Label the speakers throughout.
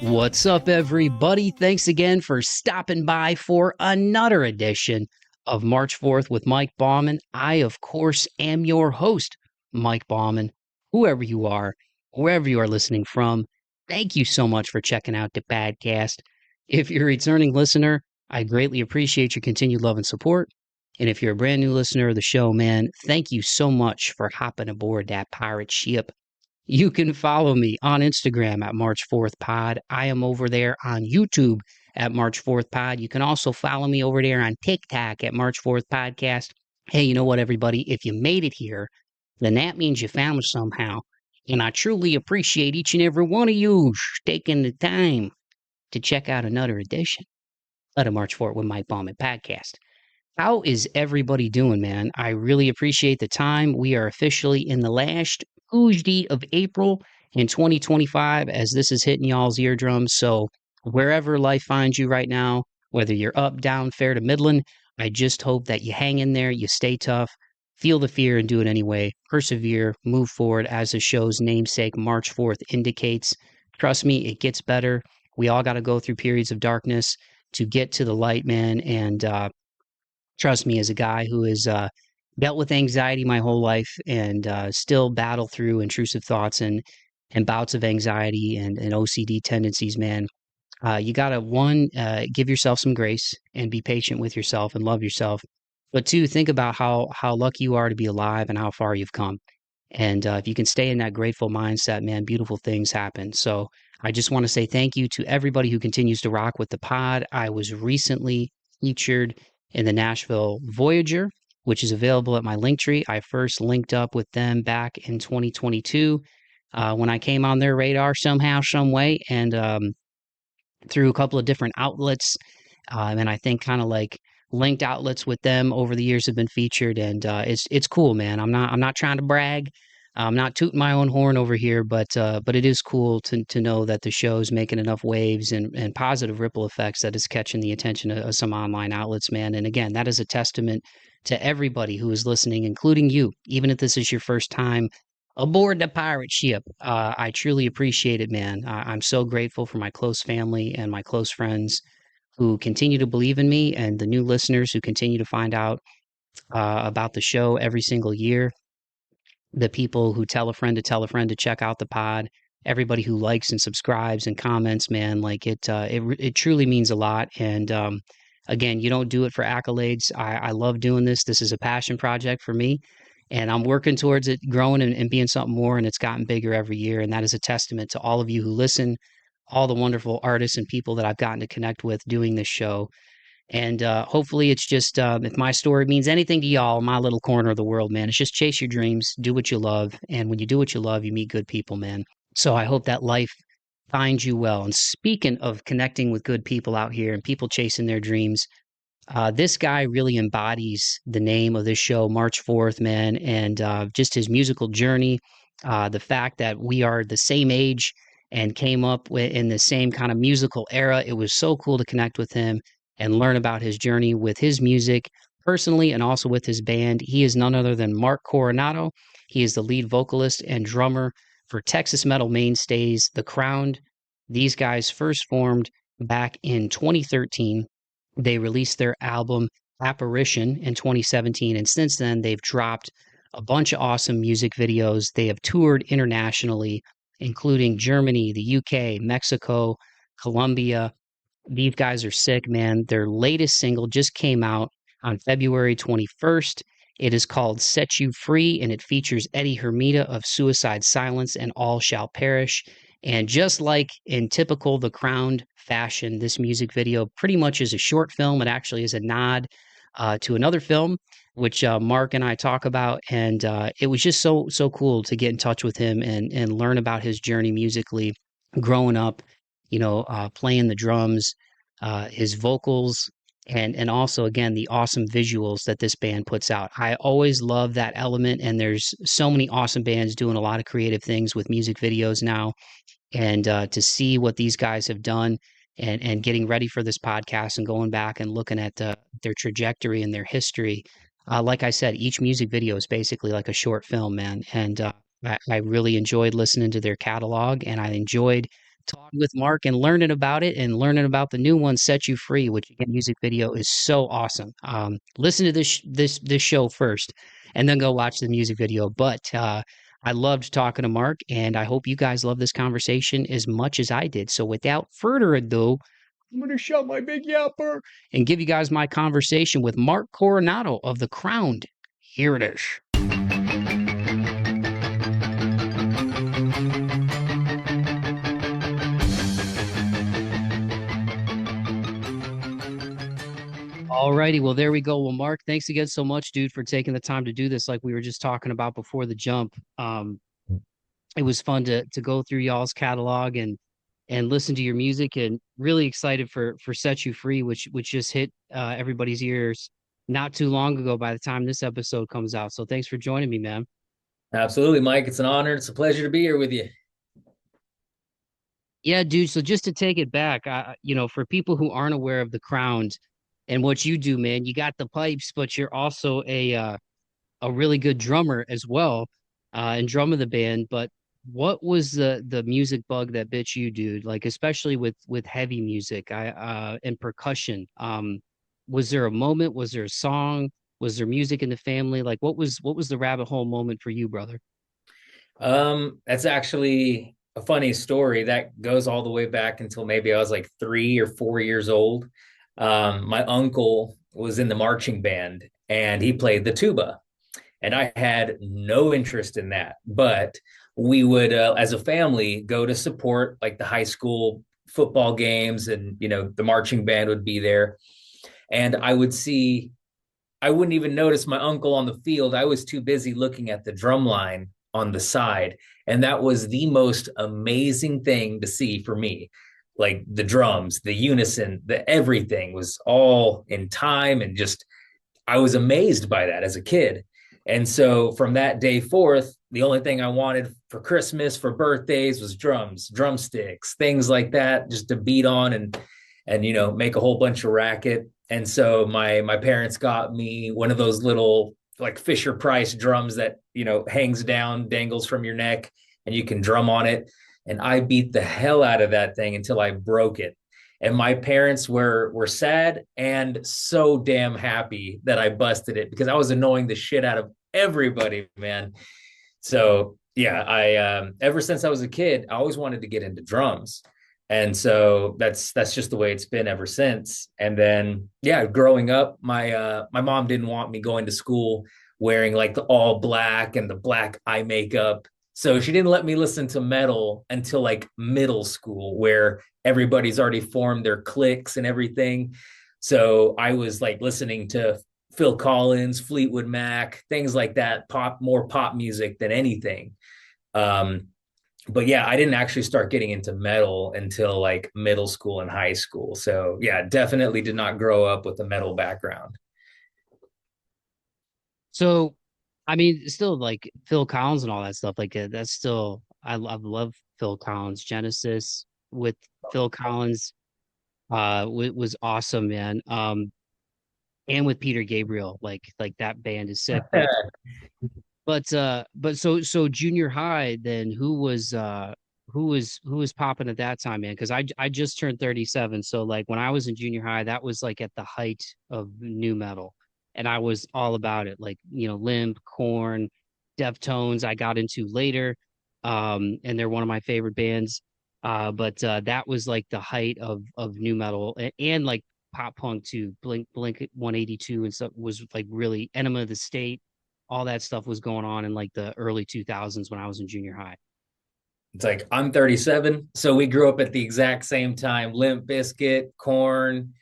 Speaker 1: What's up, everybody? Thanks again for stopping by for another edition of March 4th with Mike Bauman. I, of course, am your host, Mike Bauman. Whoever you are, wherever you are listening from, thank you so much for checking out the podcast. If you're a returning listener, I greatly appreciate your continued love and support. And if you're a brand new listener of the show, man, thank you so much for hopping aboard that pirate ship. You can follow me on Instagram at March 4th Pod. I am over there on YouTube at March 4th Pod. You can also follow me over there on TikTok at March 4th Podcast. Hey, you know what, everybody? If you made it here, then that means you found me somehow. And I truly appreciate each and every one of you taking the time to check out another edition of the March 4th with Mike Bauman podcast. How is everybody doing, man? I really appreciate the time. We are officially in the last Tuesday of April in 2025 as this is hitting y'all's eardrums. So wherever life finds you right now, whether you're up, down, fair to Midland, I just hope that you hang in there, you stay tough, feel the fear and do it anyway. Persevere, move forward as the show's namesake March 4th indicates. Trust me, it gets better. We all got to go through periods of darkness to get to the light, man. And trust me, as a guy who has dealt with anxiety my whole life and still battle through intrusive thoughts and bouts of anxiety and OCD tendencies, man, you got to, give yourself some grace and be patient with yourself and love yourself. But two, think about how lucky you are to be alive and how far you've come. And if you can stay in that grateful mindset, man, beautiful things happen. So I just want to say thank you to everybody who continues to rock with the pod. I was recently featured in the Nashville Voyager, which is available at my Linktree. I first linked up with them back in 2022 when I came on their radar somehow, some way, and through a couple of different outlets. And I think kind of like linked outlets with them over the years have been featured, and it's cool, man. I'm not trying to brag. I'm not tooting my own horn over here, but it is cool to know that the show's making enough waves and positive ripple effects that it's catching the attention of some online outlets, man. And again, that is a testament to everybody who is listening, including you, even if this is your first time aboard the pirate ship. I truly appreciate it, man. I'm so grateful for my close family and my close friends who continue to believe in me, and the new listeners who continue to find out about the show every single year. The people who tell a friend to check out the pod, everybody who likes and subscribes and comments, man, like it truly means a lot. And again, you don't do it for accolades. I love doing this. This is a passion project for me, and I'm working towards it growing and being something more. And it's gotten bigger every year. And that is a testament to all of you who listen, all the wonderful artists and people that I've gotten to connect with doing this show. And hopefully it's just, if my story means anything to y'all, my little corner of the world, man, it's just chase your dreams, do what you love. And when you do what you love, you meet good people, man. So I hope that life finds you well. And speaking of connecting with good people out here and people chasing their dreams, this guy really embodies the name of this show, March 4th, man, and just his musical journey, the fact that we are the same age and came up in the same kind of musical era. It was so cool to connect with him and learn about his journey with his music personally and also with his band. He is none other than Marc Coronado. He is the lead vocalist and drummer for Texas metal mainstays The Crowned. These guys first formed back in 2013. They released their album Apparition in 2017, and since then they've dropped a bunch of awesome music videos. They have toured internationally, including Germany, the UK, Mexico, Colombia. These guys are sick, man. Their latest single just came out on February 21st. It is called Set You Free, and it features Eddie Hermida of Suicide Silence and All Shall Perish. And just like in typical The Crowned fashion, this music video pretty much is a short film. It actually is a nod to another film, which Mark and I talk about. And it was just so cool to get in touch with him and learn about his journey musically, growing up, playing the drums, his vocals, and also, again, the awesome visuals that this band puts out. I always love that element, and there's so many awesome bands doing a lot of creative things with music videos now. And to see what these guys have done and getting ready for this podcast and going back and looking at their trajectory and their history, like I said, each music video is basically like a short film, man. And I really enjoyed listening to their catalog, and I enjoyed talking with Mark and learning about it and learning about the new one, Set You Free, which again, music video is so awesome. Listen to this show first and then go watch the music video. But I loved talking to Mark, and I hope you guys love this conversation as much as I did. So without further ado, I'm going to shut my big yapper and give you guys my conversation with Marc Coronado of The Crowned. Here it is. Alrighty, well, there we go. Well, Mark, thanks again so much, dude, for taking the time to do this. Like we were just talking about before the jump. It was fun to go through y'all's catalog and listen to your music, and really excited for Set You Free, which just hit everybody's ears not too long ago by the time this episode comes out. So thanks for joining me, man.
Speaker 2: Absolutely, Mike. It's an honor. It's a pleasure to be here with you.
Speaker 1: Yeah, dude. So just to take it back, for people who aren't aware of The Crowned and what you do, man, you got the pipes, but you're also a really good drummer as well, and drum of the band. But what was the music bug that bit you, dude? Like especially with heavy music, and percussion. Was there a moment? Was there a song? Was there music in the family? Like what was the rabbit hole moment for you, brother?
Speaker 2: That's actually a funny story that goes all the way back until maybe I was like 3 or 4 years old. My uncle was in the marching band and he played the tuba, and I had no interest in that. But we would, as a family, go to support like the high school football games, and the marching band would be there, and I wouldn't even notice my uncle on the field. I was too busy looking at the drum line on the side. And that was the most amazing thing to see for me. Like the drums, the unison, the everything was all in time, and just I was amazed by that as a kid. And so from that day forth, the only thing I wanted for Christmas, for birthdays, was drums, drumsticks, things like that, just to beat on and make a whole bunch of racket. And so my parents got me one of those little like Fisher Price drums that hangs down, dangles from your neck, and you can drum on it. And I beat the hell out of that thing until I broke it. And my parents were sad and so damn happy that I busted it, because I was annoying the shit out of everybody, man. So yeah, I ever since I was a kid, I always wanted to get into drums. And so that's just the way it's been ever since. And then yeah, growing up, my mom didn't want me going to school wearing like the all black and the black eye makeup. So she didn't let me listen to metal until like middle school, where everybody's already formed their cliques and everything. So I was like listening to Phil Collins, Fleetwood Mac, things like that, more pop music than anything. Um, but yeah, I didn't actually start getting into metal until like middle school and high school. So yeah, definitely did not grow up with a metal background.
Speaker 1: So, I mean, still like Phil Collins and all that stuff. Like that's still I love Phil Collins. Genesis with Phil Collins was awesome, man. And with Peter Gabriel, like that band is sick. But so junior high, then who was popping at that time, man? Because I just turned 37, so like when I was in junior high, that was like at the height of new metal, and I was all about it. Like Limp, Korn, Deftones, I got into later, and they're one of my favorite bands. But that was like the height of new metal, and like pop punk too. Blink 182 and stuff was like really Enema of the State, all that stuff was going on in like the early 2000s when I was in junior high.
Speaker 2: It's like I'm 37, so we grew up at the exact same time. Limp Bizkit, Korn,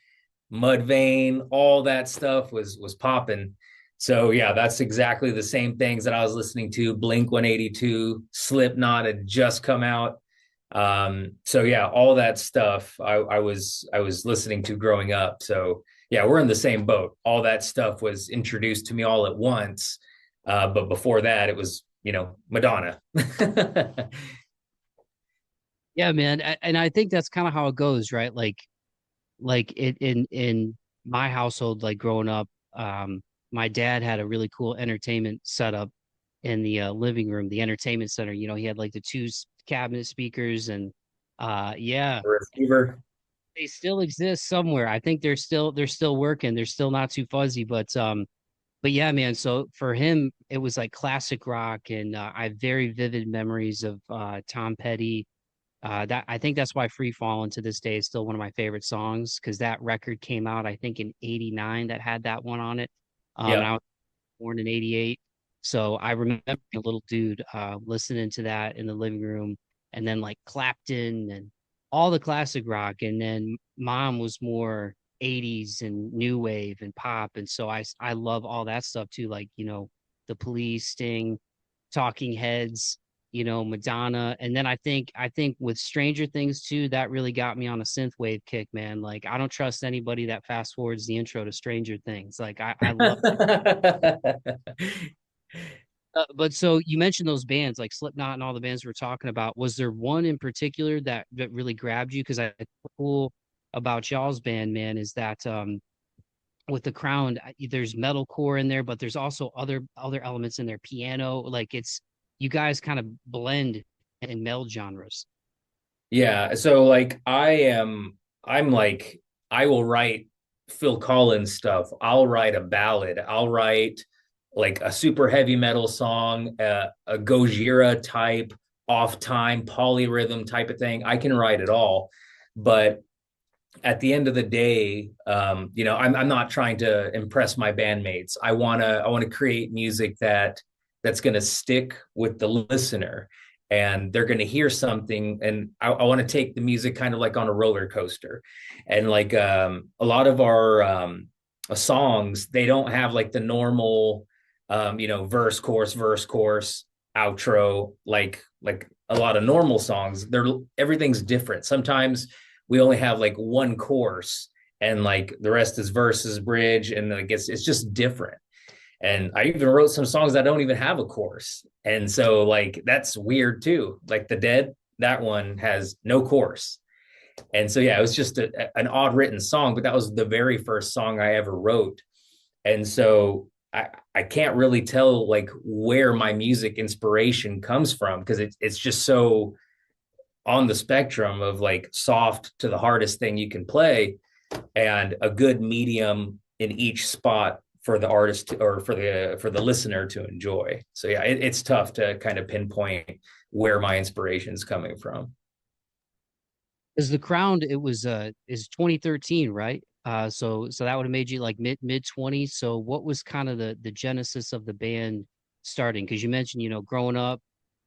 Speaker 2: Mudvayne, all that stuff was popping. So yeah, that's exactly the same things that I was listening to. Blink 182, Slipknot had just come out. So yeah, all that stuff I was listening to growing up. So yeah, we're in the same boat. All that stuff was introduced to me all at once. But before that, it was Madonna.
Speaker 1: Yeah, man. And I think that's kind of how it goes, right? Like it in my household, like growing up, my dad had a really cool entertainment setup in the living room, the entertainment center. He had like the two cabinet speakers, and Yeah,
Speaker 2: The receiver.
Speaker 1: they still exist somewhere. I think they're still working. They're still not too fuzzy, but yeah, man. So for him, it was like classic rock, and I have very vivid memories of Tom Petty. That I think that's why Free Fallin' to this day is still one of my favorite songs because that record came out, I think, in '89 that had that one on it. And
Speaker 2: Yeah.
Speaker 1: I was born in '88. So I remember being a little dude listening to that in the living room and then like Clapton and all the classic rock. And then mom was more '80s and new wave and pop. And so I love all that stuff too, like, the Police, Sting, Talking Heads, Madonna. And then I think with Stranger Things too, that really got me on a synthwave kick, man. Like I don't trust anybody that fast forwards the intro to Stranger Things. Like I love but so you mentioned those bands like Slipknot and all the bands we're talking about. Was there one in particular that really grabbed you? Because I cool about y'all's band, man, is that with the Crown, there's metalcore in there, but there's also other elements in there, piano. Like it's you guys kind of blend and meld genres.
Speaker 2: Yeah. So like I'm like, I will write Phil Collins stuff. I'll write a ballad. I'll write like a super heavy metal song, a Gojira type, off time, polyrhythm type of thing. I can write it all. But at the end of the day, I'm not trying to impress my bandmates. I wanna create music that's gonna stick with the listener, and they're gonna hear something. And I want to take the music kind of like on a roller coaster, and like a lot of our songs, they don't have like the normal, verse chorus outro like a lot of normal songs. They're everything's different. Sometimes we only have like one course and like the rest is verses, bridge, and then it's just different. And I even wrote some songs that don't even have a chorus. And so like that's weird too. Like The Dead, that one has no chorus. And so yeah, it was just an odd written song, but that was the very first song I ever wrote. And so I can't really tell like where my music inspiration comes from because it's just so on the spectrum of like soft to the hardest thing you can play and a good medium in each spot for the artist or for the listener to enjoy. So yeah, it's tough to kind of pinpoint where my inspiration is coming from.
Speaker 1: Is the Crown, it was is 2013, right? So that would have made you like mid 20s. So what was kind of the genesis of the band starting? Because you mentioned, growing up,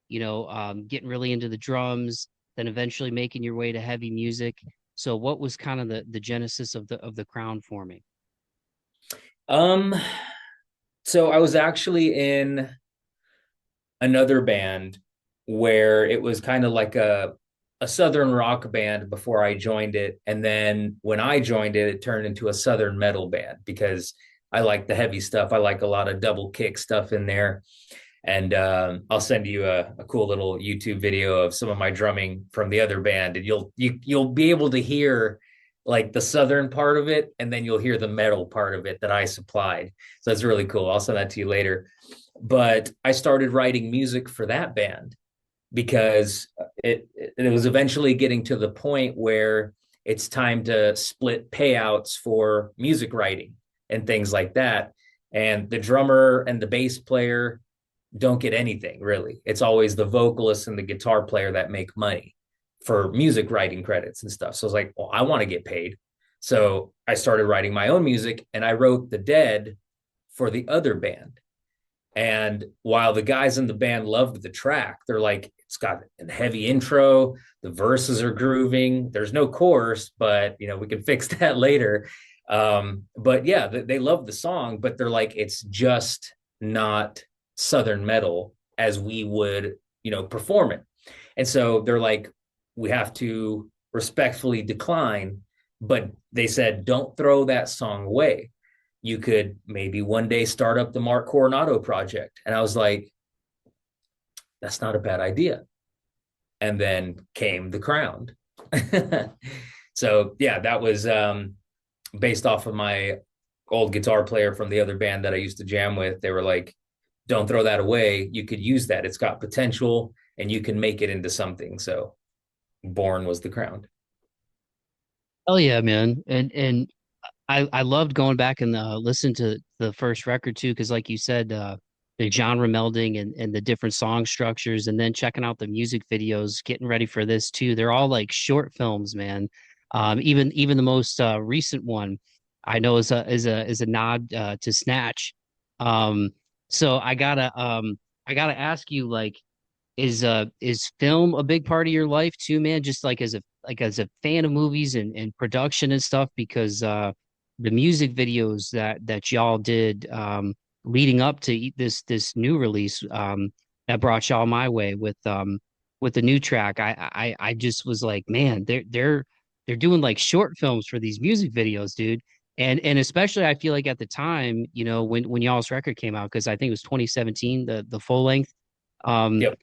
Speaker 1: getting really into the drums, then eventually making your way to heavy music. So what was kind of the genesis of the Crown forming?
Speaker 2: Um, so I was actually in another band where it was kind of like a southern rock band before I joined it, and then when I joined it, it turned into a southern metal band because I like the heavy stuff. I like a lot of double kick stuff in there, and I'll send you a cool little YouTube video of some of my drumming from the other band, and you'll be able to hear like the southern part of it, and then you'll hear the metal part of it that I supplied. So that's really cool. I'll send that to you later. But I started writing music for that band because it was eventually getting to the point where it's time to split payouts for music writing and things like that. And the drummer and the bass player don't get anything really. It's always the vocalist and the guitar player that make money for music writing credits and stuff. So I was like, well, I want to get paid. So I started writing my own music and I wrote The Dead for the other band. And while the guys in the band loved the track, they're like, it's got a heavy intro, the verses are grooving, there's no chorus, but we can fix that later. But yeah, they love the song, but they're like, it's just not Southern metal as we would, perform it. And so they're like, we have to respectfully decline. But they said, don't throw that song away. You could maybe one day start up the Marc Coronado project. And I was like, that's not a bad idea. And then came The Crown. So yeah, that was based off of my old guitar player from the other band that I used to jam with. They were like, don't throw that away. You could use that. It's got potential and you can make it into something. So Born was the crown.
Speaker 1: Hell yeah, man. And I loved going back and listening to the first record too, because like you said, the genre melding and the different song structures, and then checking out the music videos, getting ready for this too. They're all like short films, man. Even the most recent one I know is a nod to Snatch. Um, so I gotta ask you, like, is film a big part of your life too, man? Just like as a fan of movies and production and stuff, because the music videos that y'all did leading up to this new release that brought y'all my way with the new track. I just was like, man, they're doing like short films for these music videos, dude. And especially I feel like at the time, you know, when y'all's record came out, because I think it was 2017, the full length. Um,
Speaker 2: Yep.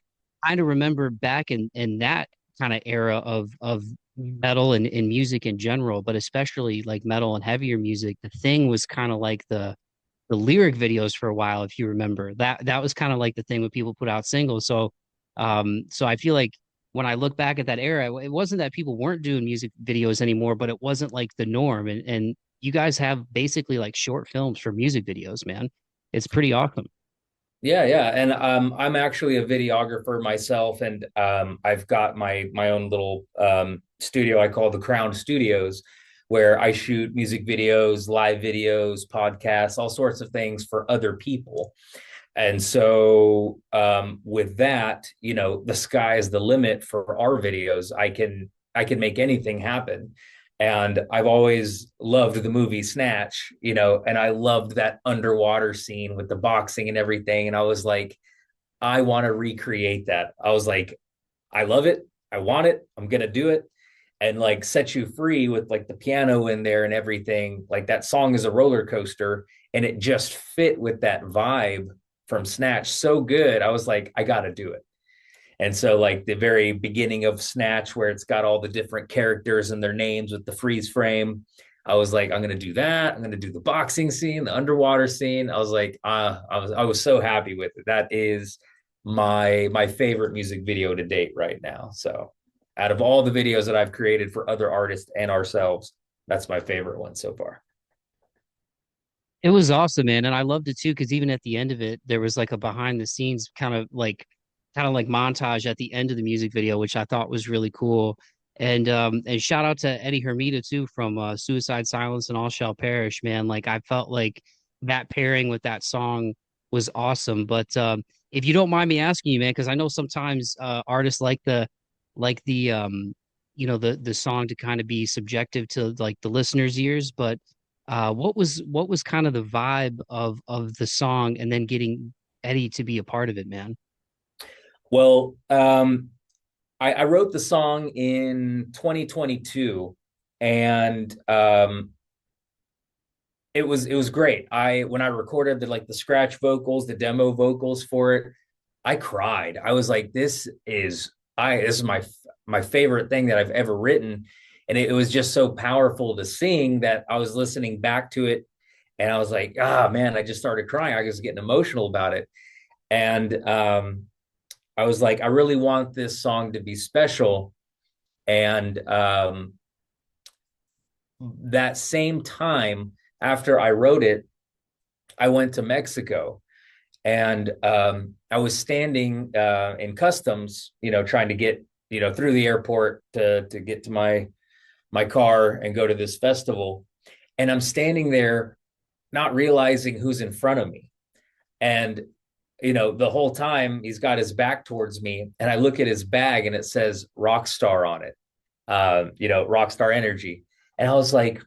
Speaker 1: kind of remember back in that kind of era of metal and music in general, but especially like metal and heavier music. The thing was kind of like the lyric videos for a while, if you remember. That was kind of like the thing when people put out singles. So I feel like when I look back at that era, it wasn't that people weren't doing music videos anymore, but it wasn't like the norm. And you guys have basically like short films for music videos, man. It's pretty awesome.
Speaker 2: Yeah, yeah, and I'm actually a videographer myself, and I've got my own little studio I call the Crown Studios, where I shoot music videos, live videos, podcasts, all sorts of things for other people. And so with that, you know, the sky is the limit for our videos. I can make anything happen. And I've always loved the movie Snatch, you know, and I loved that underwater scene with the boxing and everything. And I was like, I want to recreate that. I was like, I love it. I want it. I'm going to do it. And like Set You Free with like the piano in there and everything. Like that song is a roller coaster and it just fit with that vibe from Snatch so good. I was like, I got to do it. And so, like the very beginning of Snatch, where it's got all the different characters and their names with the freeze frame, I was like, I'm gonna do that. I'm gonna do the boxing scene, the underwater scene. I was like, I was so happy with it. That is my favorite music video to date right now. So, out of all the videos that I've created for other artists and ourselves, that's my favorite one so far.
Speaker 1: It was awesome, man, and I loved it too because even at the end of it, there was like a behind the scenes kind of like montage at the end of the music video, which I thought was really cool. And shout out to Eddie Hermida too from Suicide Silence and All Shall Perish, man. Like I felt like that pairing with that song was awesome. But if you don't mind me asking you, man, because I know sometimes artists like the you know the song to kind of be subjective to like the listener's ears, but what was kind of the vibe of the song and then getting Eddie to be a part of it, man?
Speaker 2: Well, I wrote the song in 2022, and it was great. I when I recorded the scratch vocals, the demo vocals for it, I cried. I was like, this is my favorite thing that I've ever written. And it was just so powerful to sing that I was listening back to it and I was like, ah man, I just started crying. I was getting emotional about it. And I was like, I really want this song to be special. And that same time after I wrote it, I went to Mexico and I was standing in customs, you know, trying to get, you know, through the airport to get to my car and go to this festival. And I'm standing there, not realizing who's in front of me. And you know, the whole time he's got his back towards me, and I look at his bag and it says Rockstar on it, you know, Rockstar Energy. And I was like,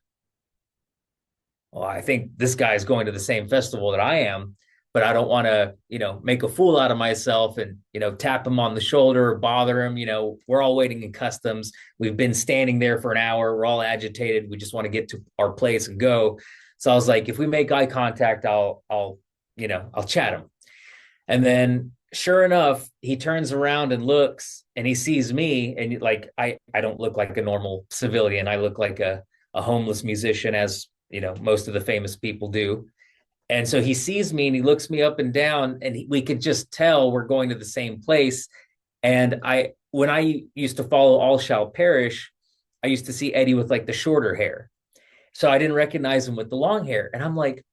Speaker 2: well, I think this guy's going to the same festival that I am, but I don't want to, you know, make a fool out of myself and, you know, tap him on the shoulder or bother him. You know, we're all waiting in customs. We've been standing there for an hour. We're all agitated. We just want to get to our place and go. So I was like, if we make eye contact, you know, I'll chat him. And then sure enough, he turns around and looks and he sees me. And like, I don't look like a normal civilian. I look like a homeless musician, as you know, most of the famous people do. And so he sees me and he looks me up and down, and we could just tell we're going to the same place. And when I used to follow All Shall Perish, I used to see Eddie with like the shorter hair. So I didn't recognize him with the long hair. And I'm like,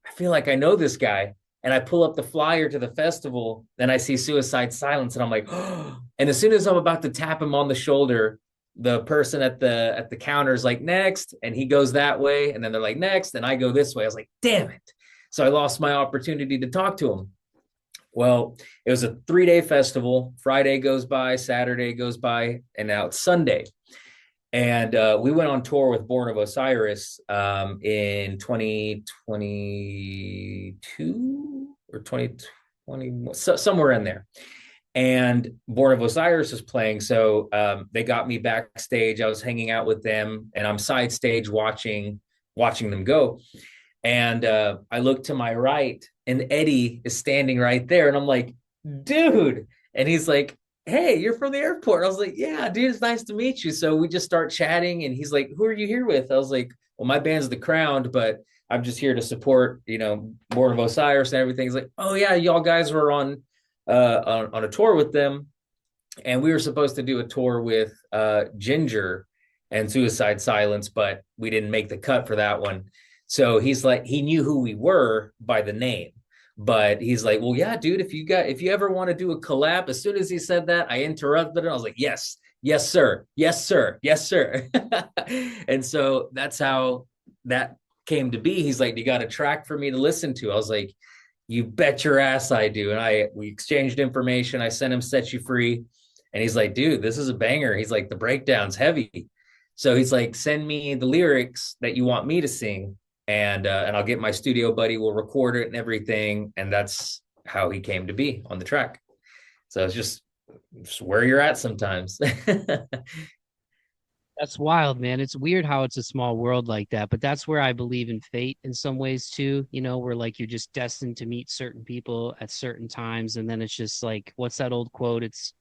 Speaker 2: I feel like I know this guy. And I pull up the flyer to the festival and I see Suicide Silence. And I'm like, oh. And as soon as I'm about to tap him on the shoulder, the person at the counter is like, next. And he goes that way. And then they're like, next. And I go this way. I was like, damn it. So I lost my opportunity to talk to him. Well, it was a 3-day festival. Friday goes by, Saturday goes by, and now it's Sunday. And we went on tour with Born of Osiris in 2022 or 2020, somewhere in there. And Born of Osiris was playing. So they got me backstage. I was hanging out with them, and I'm side stage watching them go. And I look to my right, and Eddie is standing right there. And I'm like, dude. And he's like, hey, you're from the airport. I was like, yeah, dude, it's nice to meet you. So we just start chatting. And he's like, who are you here with? I was like, well, my band's The Crowned, but I'm just here to support, Born of Osiris and everything. He's like, oh, yeah, y'all guys were on a tour with them. And we were supposed to do a tour with Ginger and Suicide Silence, but we didn't make the cut for that one. So he's like, he knew who we were by the name, but he's like, well, yeah, dude, if you ever want to do a collab, as soon as he said that, I interrupted him. I was like, yes, yes, sir. Yes, sir. Yes, sir. And so that's how that came to be. He's like, you got a track for me to listen to? I was like, you bet your ass I do. And we exchanged information. I sent him Set You Free. And he's like, dude, this is a banger. He's like, the breakdown's heavy. So he's like, send me the lyrics that you want me to sing, and I'll get my studio buddy. We'll record it and everything. And that's how he came to be on the track. So it's just where you're at sometimes.
Speaker 1: That's wild, man. It's weird how it's a small world like that, but that's where I believe in fate in some ways too, where like you're just destined to meet certain people at certain times. And then it's just like, what's that old quote? It's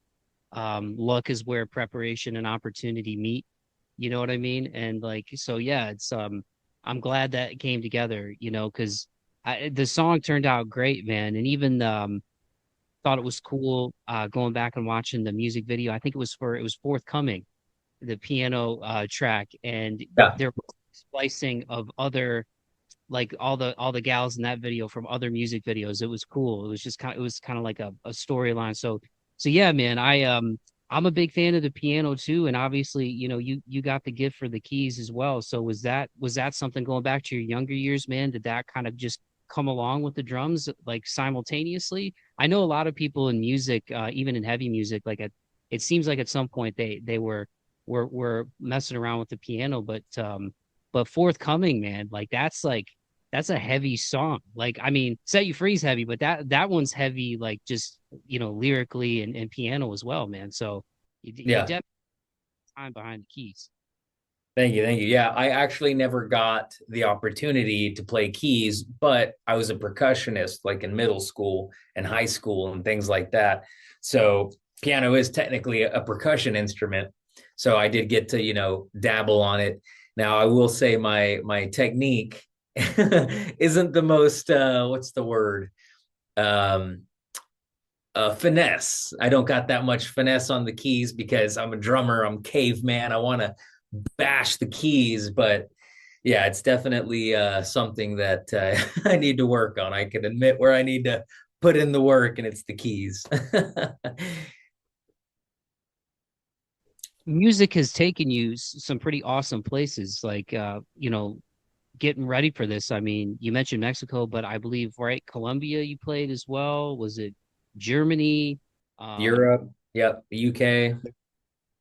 Speaker 1: luck is where preparation and opportunity meet. You know what I mean? And like, so yeah, it's I'm glad that it came together, because the song turned out great, man. And even thought it was cool going back and watching the music video. I think it was forthcoming, the piano track, and
Speaker 2: Yeah.
Speaker 1: there was splicing of other, like all the gals in that video from other music videos. It was cool. It was kind of like a storyline. So yeah, man, I'm a big fan of the piano too, and obviously, you got the gift for the keys as well. So was that something going back to your younger years, man? Did that kind of just come along with the drums like simultaneously? I know a lot of people in music, even in heavy music, like it seems like at some point they were messing around with the piano, but forthcoming, man, that's a heavy song. Like, I mean, Set You Free is heavy, but that one's heavy, like just lyrically and piano as well, man. So you
Speaker 2: Yeah.
Speaker 1: definitely time behind the keys.
Speaker 2: Thank you. Thank you. Yeah, I actually never got the opportunity to play keys, but I was a percussionist like in middle school and high school and things like that. So piano is technically a percussion instrument. So I did get to, dabble on it. Now I will say my technique isn't the most what's the word? Um Finesse. I don't got that much finesse on the keys because I'm a drummer, I'm caveman. I want to bash the keys, but yeah, it's definitely something that I need to work on. I can admit where I need to put in the work, and it's the keys.
Speaker 1: Music has taken you some pretty awesome places, like getting ready for this. I mean, you mentioned Mexico, but I believe, right, Colombia you played as well. Was it Germany? Um,
Speaker 2: Europe, yep, UK.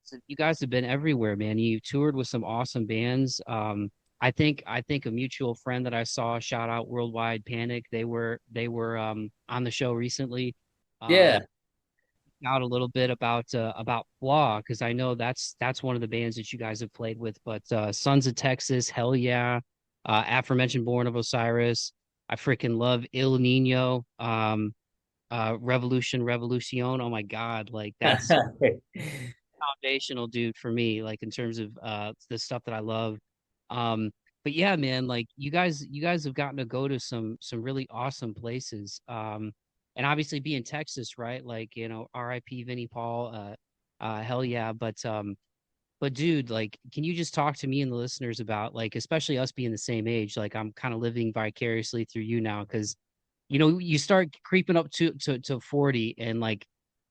Speaker 1: so you guys have been everywhere, man. You toured with some awesome bands. I think a mutual friend that I saw, shout out Worldwide Panic. They were on the show recently.
Speaker 2: Yeah,
Speaker 1: Out a little bit about Flaw, because I know that's one of the bands that you guys have played with. But Sons of Texas, Hellyeah, aforementioned Born of Osiris. I freaking love Il Nino. Revolution. Oh my God, like that's foundational, dude, for me, like in terms of the stuff that I love. Um, but yeah, man, like you guys have gotten to go to some really awesome places. And obviously be in Texas, right? Like, RIP Vinnie Paul. Hellyeah. But dude, like, can you just talk to me and the listeners about, like, especially us being the same age? Like, I'm kind of living vicariously through you now because, you start creeping up to 40, and like,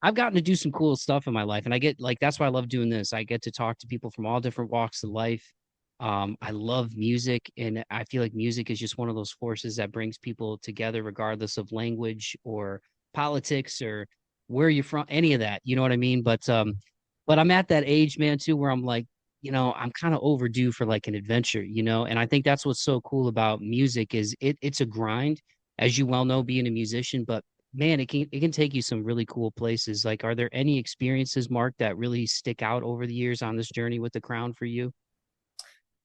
Speaker 1: I've gotten to do some cool stuff in my life, and I get like that's why I love doing this. I get to talk to people from all different walks of life. I love music, and I feel like music is just one of those forces that brings people together, regardless of language or politics or where you're from, any of that. You know what I mean? But I'm at that age, man, too, where I'm like, I'm kind of overdue for like an adventure, and I think that's what's so cool about music is it's a grind, as you well know, being a musician, but man, it can take you some really cool places. Like, are there any experiences, Mark, that really stick out over the years on this journey with the crown for you?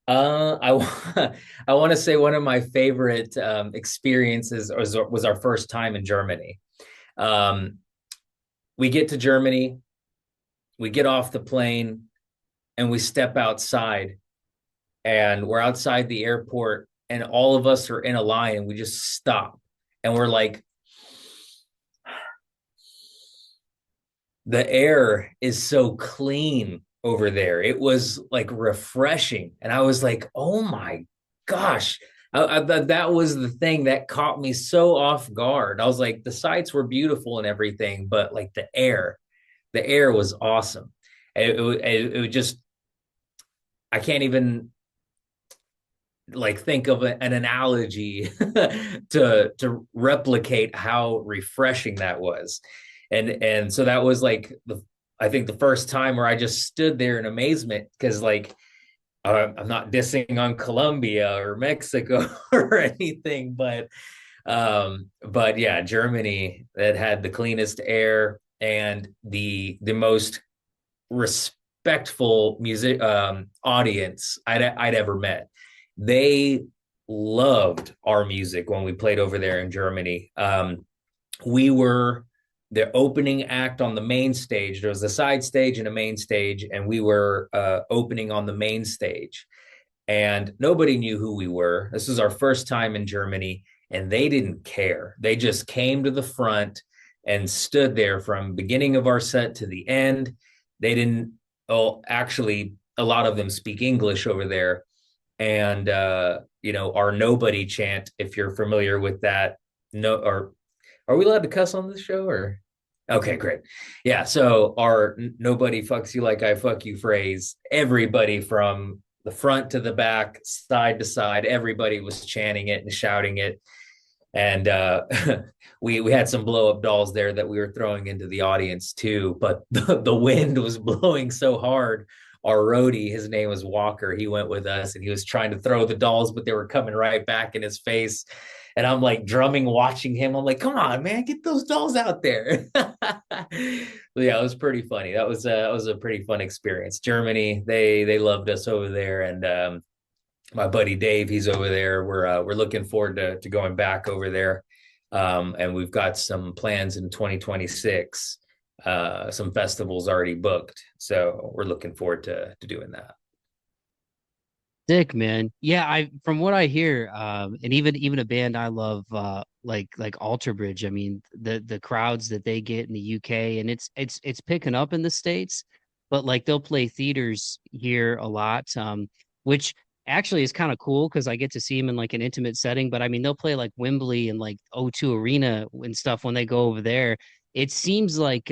Speaker 2: I want to say one of my favorite experiences was our first time in Germany. Um, we get to Germany, we get off the plane, and we step outside, and we're outside the airport, and all of us are in a line, and we just stop, and we're like, the air is so clean over there. It was like refreshing. And I was like, oh my gosh. That was the thing that caught me so off guard. I was like, the sights were beautiful and everything, but like the air was awesome. It just, I can't even like think of an analogy to replicate how refreshing that was. And so that was like the I think the first time where I just stood there in amazement because like I'm not dissing on Colombia or Mexico or anything, but yeah, Germany that had the cleanest air and the most respectful music audience I'd ever met. They loved our music when we played over there in Germany. We were the opening act on the main stage. There was a side stage and a main stage, and we were opening on the main stage. And nobody knew who we were. This was our first time in Germany, and they didn't care. They just came to the front and stood there from beginning of our set to the end. They didn't. Oh, actually, a lot of them speak English over there, and our nobody chant. If you're familiar with that, no, or are we allowed to cuss on this show or? Okay, great. Yeah. So our nobody fucks you like I fuck you phrase, everybody from the front to the back, side to side, everybody was chanting it and shouting it. And we had some blow up dolls there that we were throwing into the audience too. But the wind was blowing so hard. Our roadie, his name was Walker, he went with us and he was trying to throw the dolls, but they were coming right back in his face. And I'm like drumming, watching him. I'm like, come on, man, get those dolls out there. Yeah, it was pretty funny. That was a pretty fun experience. Germany, they loved us over there, and my buddy Dave, he's over there. We're looking forward to going back over there, and we've got some plans in 2026. Some festivals already booked, so we're looking forward to doing that.
Speaker 1: Sick, man. Yeah, I from what I hear, and even a band I love, like Alter Bridge. I mean, the crowds that they get in the UK, and it's picking up in the States, but like they'll play theaters here a lot, which actually is kind of cool because I get to see them in like an intimate setting. But I mean, they'll play like Wembley and like O2 Arena and stuff when they go over there. It seems like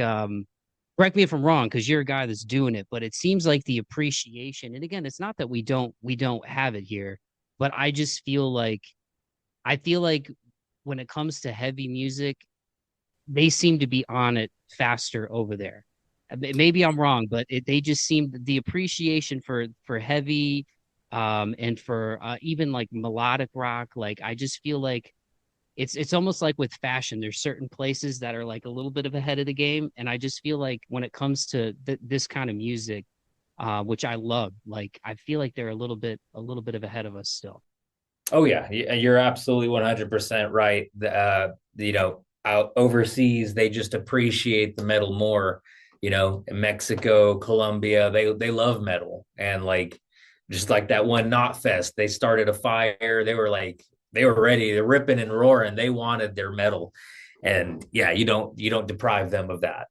Speaker 1: correct me if I'm wrong because you're a guy that's doing it, but it seems like the appreciation, and again, it's not that we don't have it here, but I feel like when it comes to heavy music, they seem to be on it faster over there. Maybe I'm wrong, but they just seem the appreciation for heavy, and for even like melodic rock. Like I just feel like it's almost like with fashion. There's certain places that are like a little bit of ahead of the game, and I just feel like when it comes to this kind of music, which I love, like I feel like they're a little bit of ahead of us still.
Speaker 2: Oh yeah, you're absolutely 100% right. Out overseas, they just appreciate the metal more. In Mexico, Colombia, they love metal, and like just like that one Knot Fest, they started a fire. They were ready, they're ripping and roaring. They wanted their metal, and yeah, you don't deprive them of that.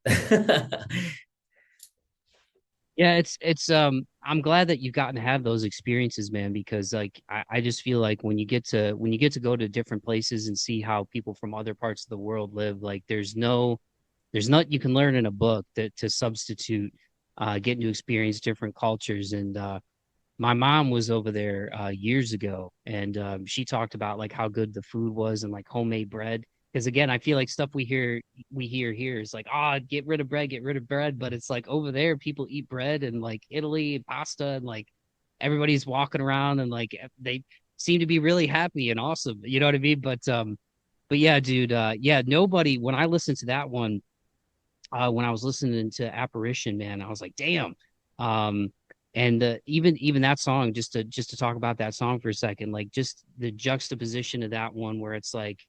Speaker 1: Yeah, it's I'm glad that you've gotten to have those experiences, man, because like I just feel like when you get to go to different places and see how people from other parts of the world live, like there's not you can learn in a book that to substitute getting to experience different cultures. And my mom was over there years ago, and she talked about like how good the food was and like homemade bread. Because again, I feel like stuff we hear here is like, ah, get rid of bread. But it's like over there, people eat bread and like Italy, pasta, and like everybody's walking around and like they seem to be really happy and awesome. You know what I mean? But yeah, dude, yeah, nobody. When I listened to that one, when I was listening to Apparition, man, I was like, damn. Um, and even that song, just to talk about that song for a second, like just the juxtaposition of that one, where it's like,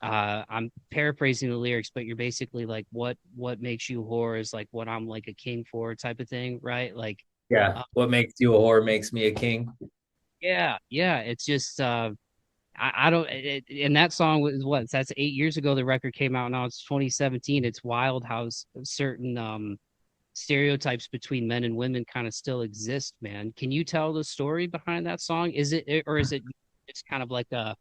Speaker 1: I'm paraphrasing the lyrics, but you're basically like, what makes you a whore is like what I'm like a king for, type of thing, right? Like,
Speaker 2: Yeah.
Speaker 1: uh,
Speaker 2: What makes you a whore makes me a king.
Speaker 1: yeah, yeah, it's just I don't and that song was what that's 8 years ago the record came out. Now it's 2017. It's wild how certain stereotypes between men and women kind of still exist, man. Can you tell the story behind that song? Is it or is it just kind of like a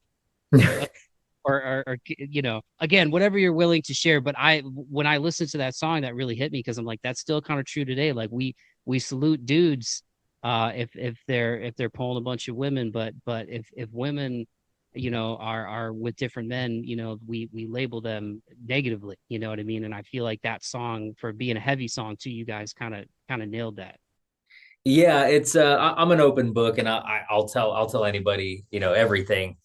Speaker 1: or you know, again, whatever you're willing to share. But I when I listened to that song, that really hit me because I'm like, that's still kind of true today. Like we salute dudes if they're pulling a bunch of women, but if women are with different men, we label them negatively, you know what I mean? And I feel like that song, for being a heavy song too, you guys kind of nailed that.
Speaker 2: Yeah, it's I'm an open book, and I'll tell anybody, everything.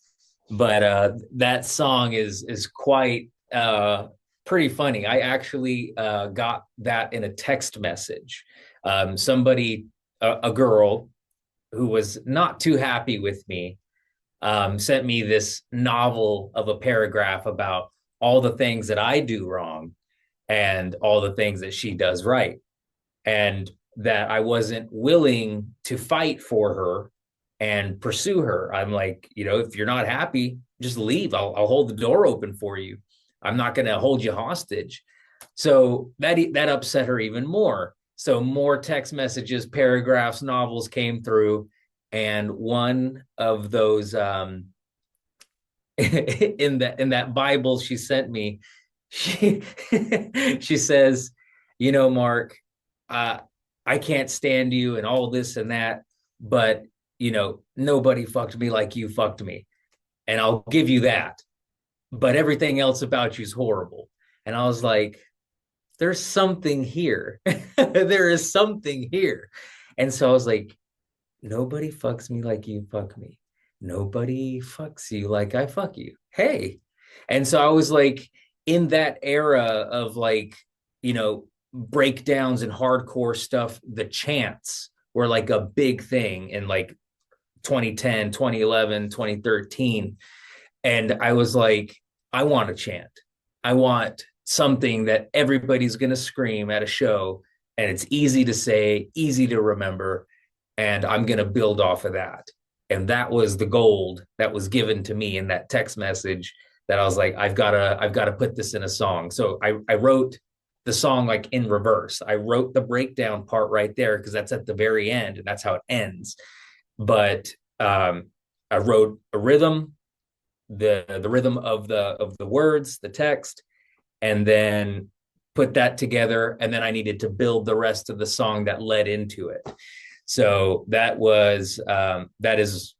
Speaker 2: But that song is quite pretty funny. I actually got that in a text message. Somebody, a girl who was not too happy with me, sent me this novel of a paragraph about all the things that I do wrong and all the things that she does right, and that I wasn't willing to fight for her and pursue her. I'm like, if you're not happy, just leave. I'll hold the door open for you. I'm not going to hold you hostage. So that upset her even more. So more text messages, paragraphs, novels came through, and one of those in that Bible she sent me, she she says, Mark, uh, I can't stand you and all this and that, but nobody fucked me like you fucked me, and I'll give you that. But everything else about you is horrible. And I was like, there's something here. There is something here. And so I was like, nobody fucks me like you fuck me. Nobody fucks you like I fuck you. Hey. And so I was like, in that era of like, breakdowns and hardcore stuff, the chants were like a big thing in like 2010, 2011, 2013. And I was like, I want a chant. I want something that everybody's going to scream at a show, and it's easy to say, easy to remember, and I'm going to build off of that. And that was the gold that was given to me in that text message, that I was like, I've got to put this in a song. So I wrote the song like in reverse. I wrote the breakdown part right there because that's at the very end and that's how it ends. But I wrote a rhythm, the rhythm of the words, the text, and then put that together. And then I needed to build the rest of the song that led into it. So that is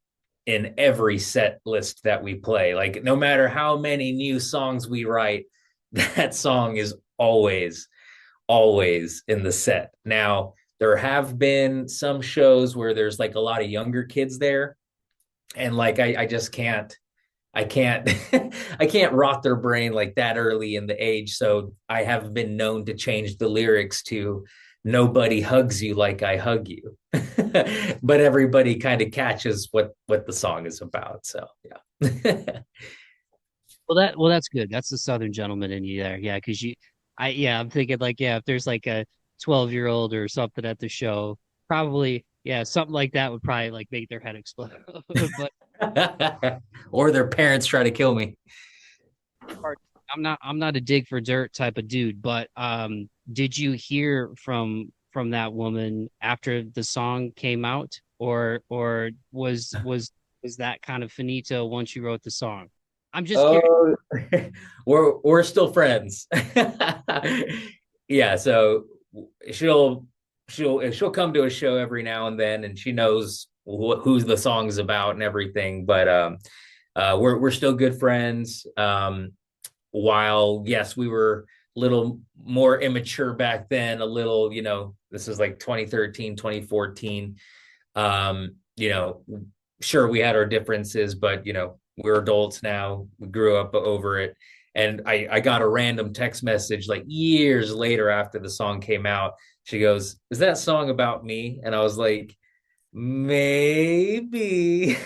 Speaker 2: in every set list that we play. Like no matter how many new songs we write, that song is always in the set. Now, there have been some shows where there's like a lot of younger kids there, and like I just can't I can't rot their brain like that early in the age. So I have been known to change the lyrics to nobody hugs you like I hug you. But everybody kind of catches what the song is about. So yeah.
Speaker 1: Well, that's good. That's the Southern gentleman in you there. Yeah, because I'm thinking like, yeah, if there's like a 12-year-old or something at the show, probably, yeah, something like that would probably like make their head explode. But
Speaker 2: Or their parents try to kill me.
Speaker 1: I'm not a dig for dirt type of dude. But did you hear from that woman after the song came out, or was that kind of finito once you wrote the song? I'm just curious.
Speaker 2: Oh, we're still friends. Yeah, so she'll she'll come to a show every now and then, and she knows who the song's about and everything. But we're still good friends. While yes, we were a little more immature back then, a little, this is like 2013, 2014. Sure, we had our differences, but we're adults now. We grew up over it. And I got a random text message like years later after the song came out. She goes, "Is that song about me?" And I was like, maybe.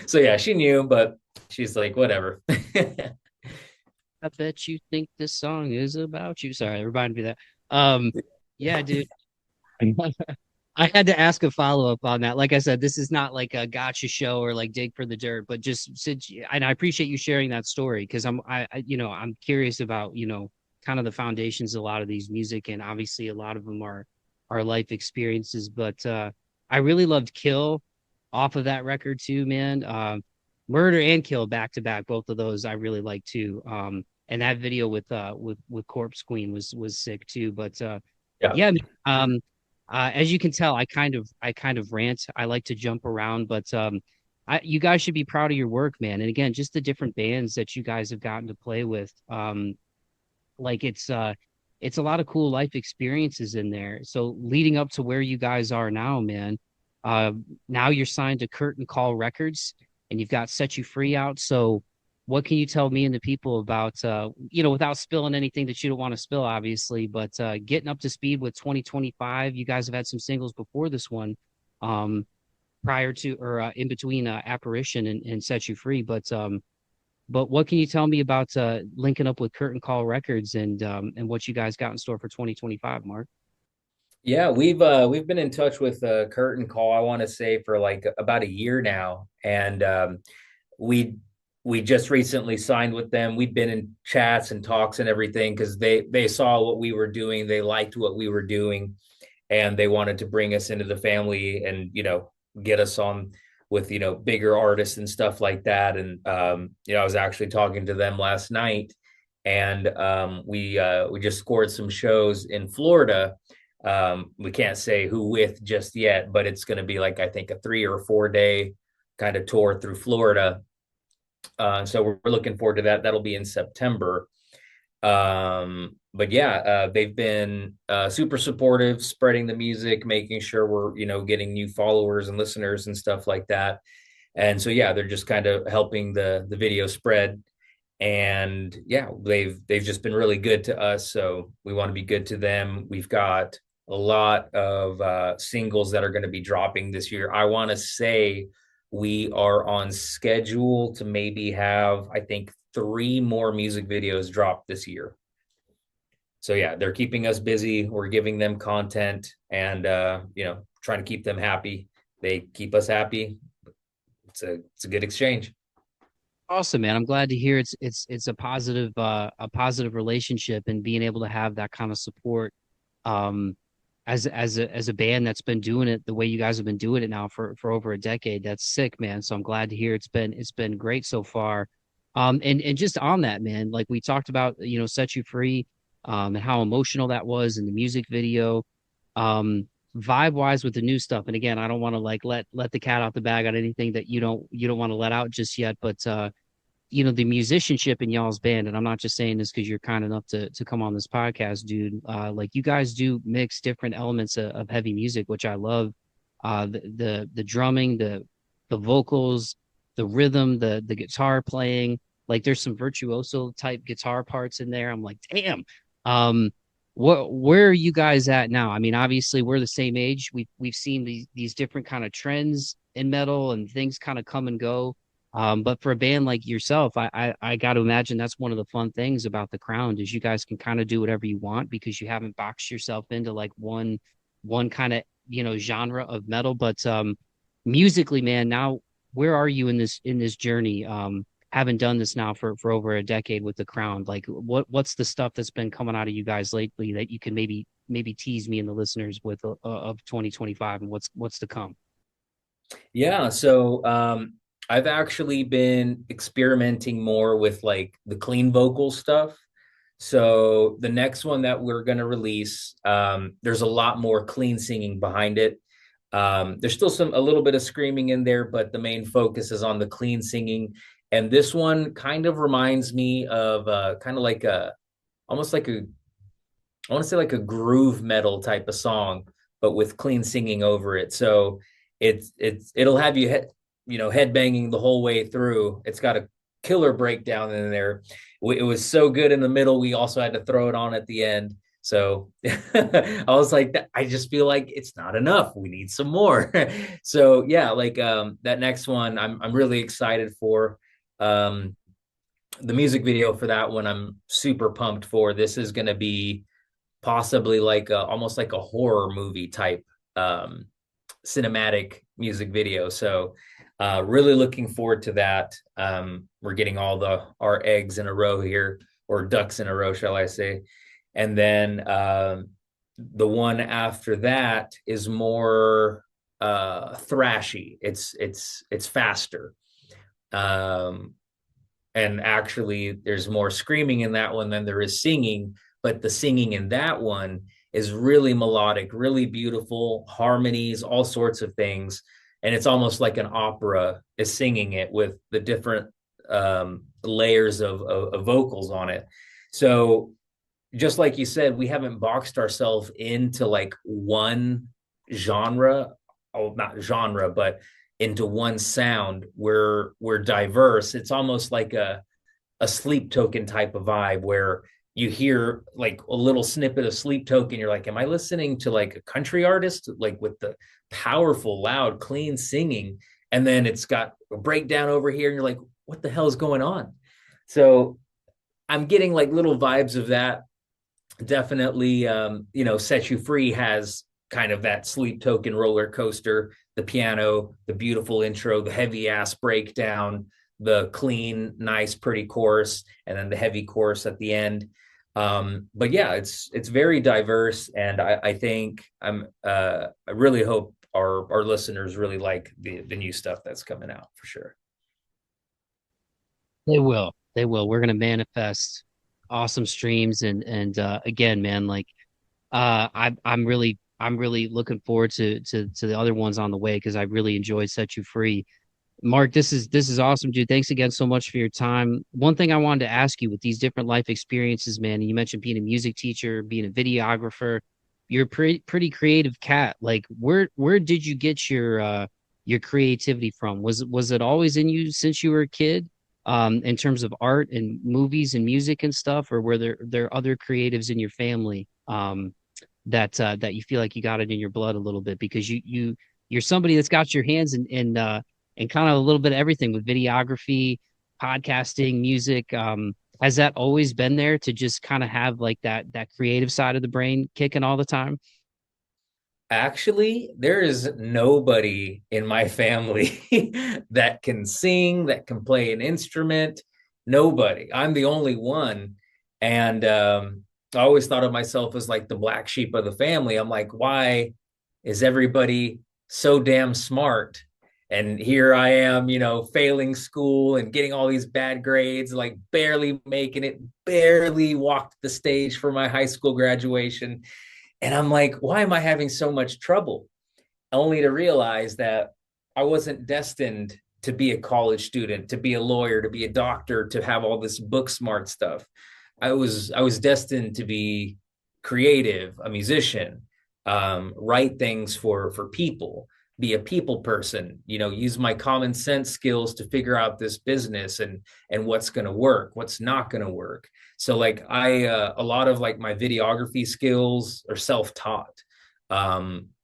Speaker 2: So yeah, she knew, but she's like, whatever.
Speaker 1: I bet you think this song is about you. Sorry, reminded me of that. Yeah, dude. I had to ask a follow-up on that. Like I said, this is not like a gotcha show or like dig for the dirt, but just since and I appreciate you sharing that story because I'm curious about, kind of the foundations of a lot of these music, and obviously a lot of them are life experiences. But I really loved Kill off of that record too, man. Murder and Kill back to back, both of those I really like too. And that video with Corpse Queen was sick too. But
Speaker 2: Yeah.
Speaker 1: yeah, as you can tell, I kind of rant. I like to jump around, but you guys should be proud of your work, man. And again, just the different bands that you guys have gotten to play with. Like it's a lot of cool life experiences in there. So leading up to where you guys are now, man, uh, now you're signed to Curtain Call Records and you've got Set You Free out. So what can you tell me and the people about, without spilling anything that you don't want to spill, obviously, but getting up to speed with 2025? You guys have had some singles before this one, um, prior to or in between Apparition and Set You Free. But what can you tell me about linking up with Curtain Call Records and what you guys got in store for 2025, Mark?
Speaker 2: Yeah, we've been in touch with Curtain Call, I want to say, for like about a year now. And we we just recently signed with them. We've been in chats and talks and everything because they saw what we were doing. They liked what we were doing, and they wanted to bring us into the family and get us on with bigger artists and stuff like that. And I was actually talking to them last night, and we just scored some shows in Florida. We can't say who with just yet, but it's going to be like I think a 3 or 4 day kind of tour through Florida. So we're looking forward to that. That'll be in September. But yeah, they've been super supportive, spreading the music, making sure we're getting new followers and listeners and stuff like that. And so yeah, they're just kind of helping the video spread. And yeah, they've just been really good to us. So we want to be good to them. We've got a lot of singles that are going to be dropping this year. I want to say we are on schedule to maybe have, I think, 3 more music videos drop this year. So yeah, they're keeping us busy. We're giving them content and trying to keep them happy. They keep us happy. It's a good exchange.
Speaker 1: Awesome, man. I'm glad to hear it's a positive relationship and being able to have that kind of support um as a band that's been doing it the way you guys have been doing it now for over a decade. That's sick, man. So I'm glad to hear it's been great so far. And just on that, man, like we talked about, Set You Free, and how emotional that was in the music video. Vibe wise with the new stuff. And again, I don't want to like let the cat out the bag on anything that you don't want to let out just yet, but the musicianship in y'all's band, and I'm not just saying this because you're kind enough to come on this podcast, dude. Like you guys do mix different elements of heavy music, which I love. The drumming, the vocals, the rhythm, the guitar playing. Like there's some virtuoso type guitar parts in there. I'm like, damn. Um, where are you guys at now? I mean, obviously we're the same age. We've seen these different kind of trends in metal and things kind of come and go. But for a band like yourself, I got to imagine that's one of the fun things about the Crown is you guys can kind of do whatever you want because you haven't boxed yourself into like one kind of genre of metal. But musically, man, now where are you in this journey? Having done this now for over a decade with the Crown, like what's the stuff that's been coming out of you guys lately that you can maybe maybe tease me and the listeners with of 2025 and what's to come?
Speaker 2: Yeah, so I've actually been experimenting more with like the clean vocal stuff. So the next one that we're going to release, there's a lot more clean singing behind it. There's still a little bit of screaming in there, but the main focus is on the clean singing. And this one kind of reminds me of kind of like almost like I want to say like a groove metal type of song, but with clean singing over it. So it'll have you head banging the whole way through. It's got a killer breakdown in there. It was so good in the middle. We also had to throw it on at the end. So I was like, I just feel like it's not enough. We need some more. So yeah, like that next one, I'm really excited for. Um, the music video for that one, I'm super pumped for. This is going to be possibly like almost like a horror movie type um, cinematic music video. So really looking forward to that. We're getting all our eggs in a row here, or ducks in a row, shall I say. And then the one after that is more thrashy. It's faster. Um, and actually there's more screaming in that one than there is singing, but the singing in that one is really melodic, really beautiful harmonies, all sorts of things, and it's almost like an opera is singing it with the different layers of vocals on it. So just like you said, we haven't boxed ourselves into like one genre, oh, not genre, but into one sound. We're diverse. It's almost like a Sleep Token type of vibe where you hear like a little snippet of Sleep Token, you're like, am I listening to like a country artist, like with the powerful, loud, clean singing? And then it's got a breakdown over here, and you're like, what the hell is going on? So I'm getting like little vibes of that. Definitely, Set You Free has kind of that Sleep Token roller coaster, the piano, the beautiful intro, the heavy ass breakdown, the clean, nice, pretty chorus, and then the heavy chorus at the end. But yeah, it's very diverse, and I think I really hope our listeners really like the new stuff that's coming out for sure.
Speaker 1: They will. They will. We're gonna manifest awesome streams and again, man, like I'm really looking forward to the other ones on the way because I really enjoyed Set You Free. Mark, this is awesome, dude. Thanks again so much for your time. One thing I wanted to ask you with these different life experiences, man, you mentioned being a music teacher, being a videographer. You're a pretty creative cat. Like where did you get your creativity from? Was it always in you since you were a kid? In terms of art and movies and music and stuff, or were there other creatives in your family that you feel like you got it in your blood a little bit because you're somebody that's got your hands in kind of a little bit of everything with videography, podcasting, music. Has that always been there to just kind of have like that creative side of the brain kicking all the time?
Speaker 2: Actually, there is nobody in my family that can sing, that can play an instrument. Nobody. I'm the only one. And I always thought of myself as like the black sheep of the family. I'm like, why is everybody so damn smart? And here I am, failing school and getting all these bad grades, like barely making it, barely walked the stage for my high school graduation. And I'm like, why am I having so much trouble? Only to realize that I wasn't destined to be a college student, to be a lawyer, to be a doctor, to have all this book smart stuff. I was destined to be creative, a musician, write things for people, be a people person, use my common sense skills to figure out this business and what's going to work, what's not going to work. So like a lot of like my videography skills are self-taught.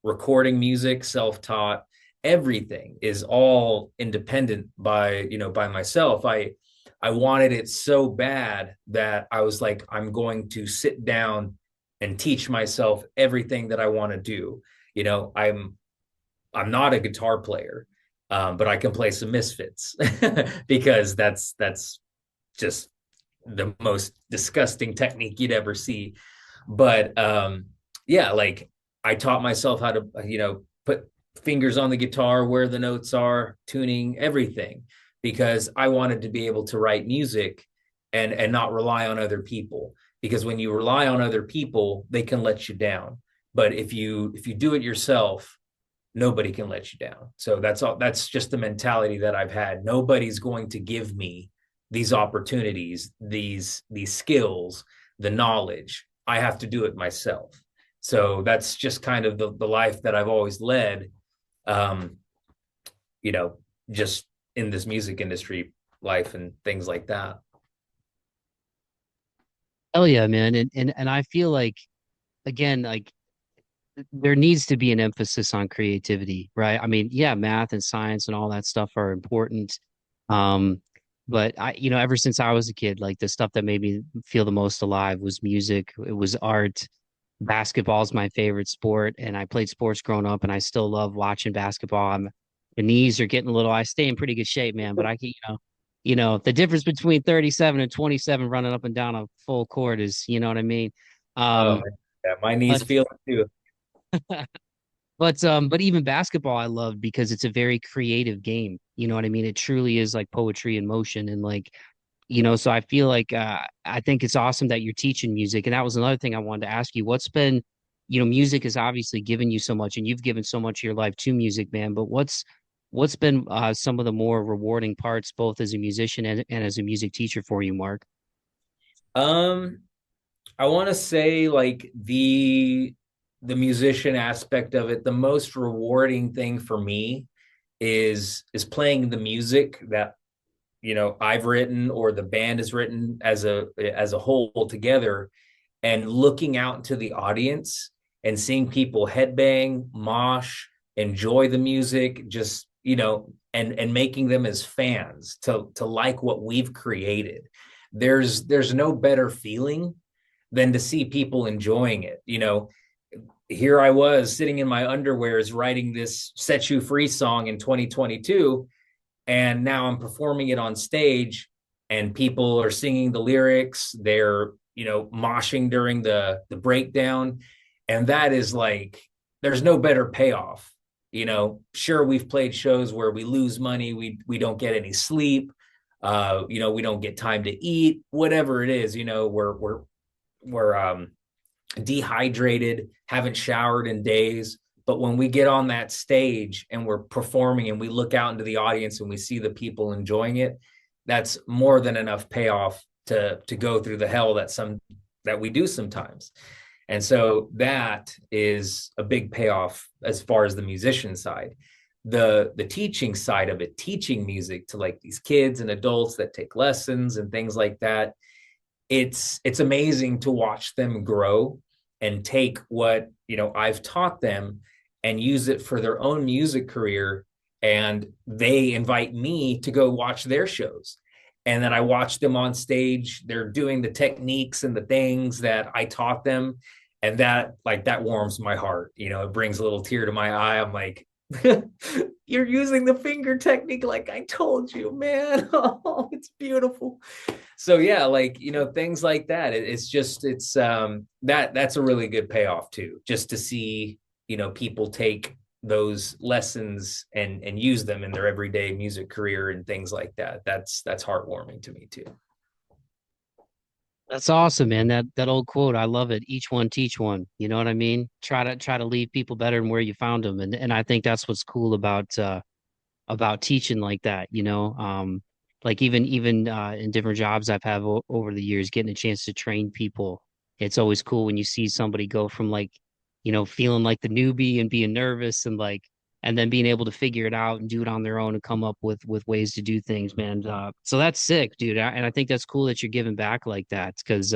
Speaker 2: Recording music, self-taught. Everything is all independent by myself. I wanted it so bad that I was like, I'm going to sit down and teach myself everything that I want to do. I'm not a guitar player, but I can play some Misfits because that's just the most disgusting technique you'd ever see. But yeah, like I taught myself how to, put fingers on the guitar, where the notes are, tuning, everything, because I wanted to be able to write music and not rely on other people. Because when you rely on other people, they can let you down. But if you do it yourself, nobody can let you down. So that's all. That's just the mentality that I've had. Nobody's going to give me these opportunities, these skills, the knowledge. I have to do it myself. So that's just kind of the life that I've always led. Um, you know, just in this music industry life and things like that.
Speaker 1: Hell yeah, man. And I feel like again, like there needs to be an emphasis on creativity, right? I mean, yeah, math and science and all that stuff are important. Um, but ever since I was a kid, like the stuff that made me feel the most alive was music, it was art. Basketball is my favorite sport, and I played sports growing up, and I still love watching basketball. The knees are getting a little, I stay in pretty good shape, man, but I can, the difference between 37 and 27 running up and down a full court is, you know what I mean?
Speaker 2: Oh,
Speaker 1: Um,
Speaker 2: yeah, my knees
Speaker 1: but
Speaker 2: feel it too.
Speaker 1: but even basketball I love because it's a very creative game. You know what I mean? It truly is like poetry in motion and like, so I feel like I think it's awesome that you're teaching music. And that was another thing I wanted to ask you. What's been, music has obviously given you so much and you've given so much of your life to music, man. But what's been some of the more rewarding parts both as a musician and as a music teacher for you, Mark?
Speaker 2: Um, I want to say like the musician aspect of it, the most rewarding thing for me is playing the music that I've written or the band has written as a whole together, and looking out into the audience and seeing people headbang, mosh, enjoy the music, just and making them as fans to like what we've created. There's no better feeling than to see people enjoying it. Here I was sitting in my underwears writing this Set You Free song in 2022, and now I'm performing it on stage, and people are singing the lyrics. They're moshing during the breakdown, and that is like there's no better payoff. Sure, we've played shows where we lose money, we don't get any sleep, we don't get time to eat, whatever it is. We're dehydrated, haven't showered in days. But when we get on that stage and we're performing and we look out into the audience and we see the people enjoying it, that's more than enough payoff to go through the hell that we do sometimes. And so that is a big payoff as far as the musician side. The teaching side of it, teaching music to like these kids and adults that take lessons and things like that, it's amazing to watch them grow and take what I've taught them and use it for their own music career, and they invite me to go watch their shows, and then I watch them on stage. They're doing the techniques and the things that I taught them, and that warms my heart. It brings a little tear to my eye. I'm like, you're using the finger technique like I told you, man. Oh, it's beautiful. So yeah, like things like that. That's a really good payoff too, just to see people take those lessons and use them in their everyday music career and things like that. That's heartwarming to me too.
Speaker 1: That's awesome, man. That old quote, I love it. Each one teach one. You know what I mean? Try to leave people better than where you found them. And I think that's what's cool about teaching like that, like even in different jobs I've had over the years, getting a chance to train people. It's always cool when you see somebody go from like, feeling like the newbie and being nervous and like, and then being able to figure it out and do it on their own and come up with ways to do things, man. So that's sick, dude. And I think that's cool that you're giving back like that because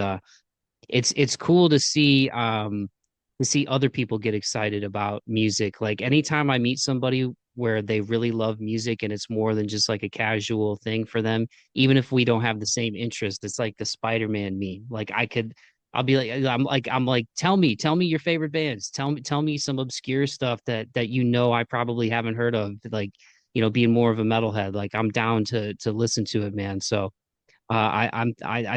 Speaker 1: it's cool to see other people get excited about music. Like anytime I meet somebody where they really love music and it's more than just like a casual thing for them, even if we don't have the same interest, it's like the Spider-Man meme. Like I'll be like I'm like tell me your favorite bands. Tell me some obscure stuff that I probably haven't heard of, like being more of a metalhead. Like I'm down to listen to it, man. So I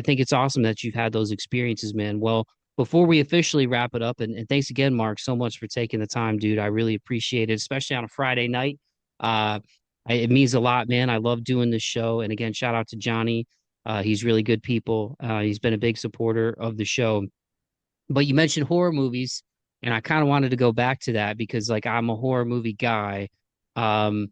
Speaker 1: think it's awesome that you've had those experiences, man. Well, before we officially wrap it up, and thanks again, Mark, so much for taking the time, dude. I really appreciate it, especially on a Friday night. Uh, it means a lot, man. I love doing this show. And again, shout out to Johnny. He's really good people. He's been a big supporter of the show. But you mentioned horror movies, and I kind of wanted to go back to that because like I'm a horror movie guy. Um,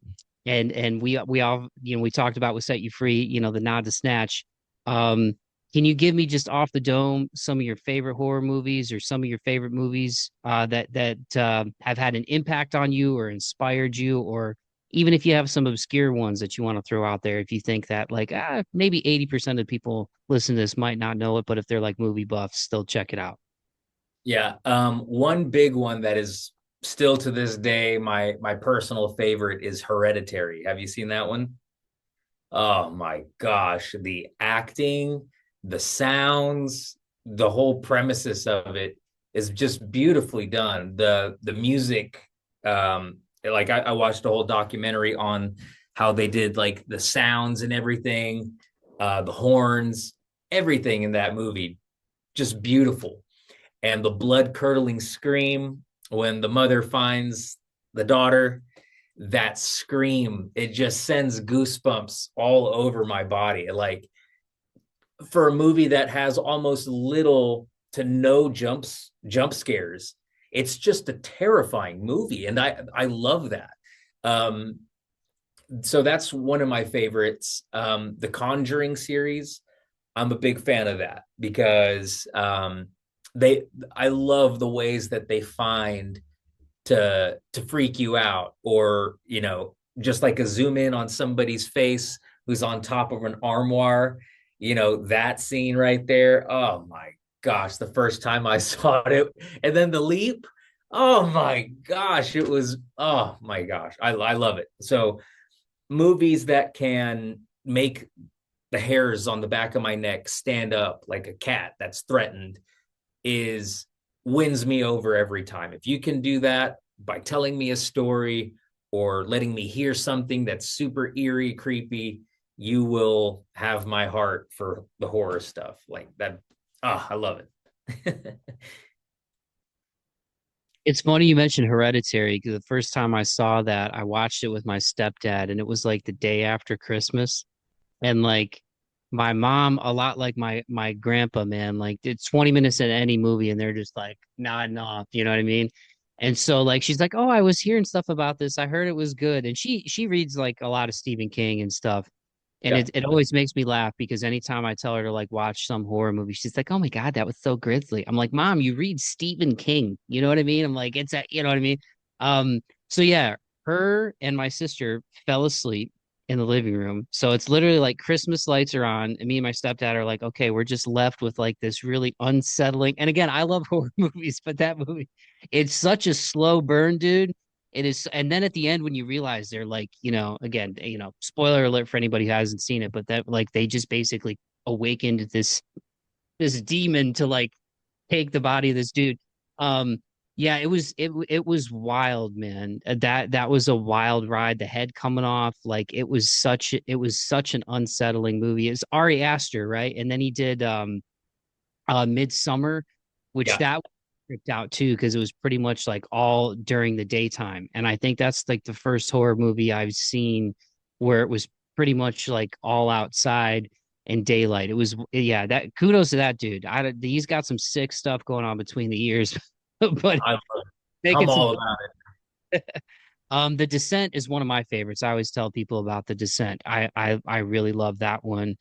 Speaker 1: and we all, we talked about what set you free, the nod to Snatch. Um, can you give me just off the dome some of your favorite horror movies or some of your favorite movies that have had an impact on you or inspired you, or even if you have some obscure ones that you want to throw out there, if you think that like maybe 80% of people listening to this might not know it, but if they're like movie buffs, they'll check it out.
Speaker 2: Yeah. One big one that is still to this day my personal favorite is Hereditary. Have you seen that one? Oh my gosh, the acting, the sounds, the whole premises of it is just beautifully done. The music, like I watched a whole documentary on how they did like the sounds and everything, the horns, everything in that movie, just beautiful. And the blood curdling scream when the mother finds the daughter, that scream, it just sends goosebumps all over my body. Like for a movie that has almost little to no jump scares, it's just a terrifying movie, and I love that. Um, so that's one of my favorites. The Conjuring series, I'm a big fan of that because they I love the ways that they find to freak you out, or just like a zoom in on somebody's face who's on top of an armoire, that scene right there. Oh my gosh, the first time I saw it, and then the leap, oh my gosh, it was, oh my gosh, I love it. So movies that can make the hairs on the back of my neck stand up like a cat that's threatened is wins me over every time. If you can do that by telling me a story or letting me hear something that's super eerie, creepy, you will have my heart for the horror stuff like that. Ah, I love it.
Speaker 1: It's funny you mentioned Hereditary because the first time I saw that, I watched it with my stepdad, and it was like the day after Christmas. And like my mom, a lot like my grandpa, man, like it's 20 minutes in any movie and they're just like nodding off, you know what I mean? And so like she's like, "Oh, I was hearing stuff about this. I heard it was good." And she reads like a lot of Stephen King and stuff. And
Speaker 2: Yeah.
Speaker 1: it always makes me laugh because anytime I tell her to like watch some horror movie, she's like, "Oh my God, that was so grisly." I'm like, "Mom, you read Stephen King." You know what I mean? I'm like, it's a, you know what I mean? So yeah, her and my sister fell asleep in the living room. So it's literally like Christmas lights are on, and me and my stepdad are like, okay, we're just left with like this really unsettling. And again, I love horror movies, but that movie, it's such a slow burn, dude. It is, and then at the end when you realize they're like, again, spoiler alert for anybody who hasn't seen it, but that like they just basically awakened this demon to like take the body of this dude. Yeah, it was wild, man. That was a wild ride. The head coming off, like it was such an unsettling movie. It's Ari Aster, right? And then he did Midsummer, which
Speaker 2: Yeah.
Speaker 1: that tripped out too because it was pretty much like all during the daytime. And I think that's like the first horror movie I've seen where it was pretty much like all outside and daylight. It was, yeah, that kudos to that dude. He's got some sick stuff going on between the ears, but
Speaker 2: I,
Speaker 1: making
Speaker 2: I'm
Speaker 1: some.
Speaker 2: all about it.
Speaker 1: The Descent is one of my favorites. I always tell people about The Descent. I really love that one.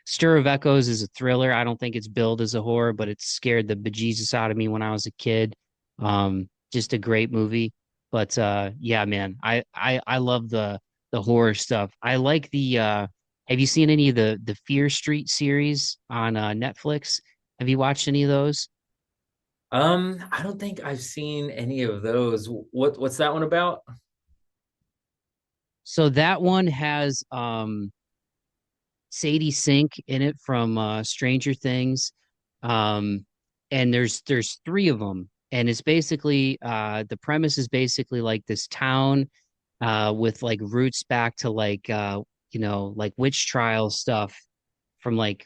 Speaker 1: Stir of Echoes is a thriller. I don't think it's billed as a horror, but it scared the bejesus out of me when I was a kid. Just a great movie. But yeah, man, I love the horror stuff. I like the have you seen any of the Fear Street series on Netflix? Have you watched any of those?
Speaker 2: I don't think I've seen any of those. What's that one about?
Speaker 1: So that one has Sadie Sink in it from Stranger Things. Um, and there's three of them. And it's basically the premise is basically like this town with like roots back to like like witch trial stuff from like,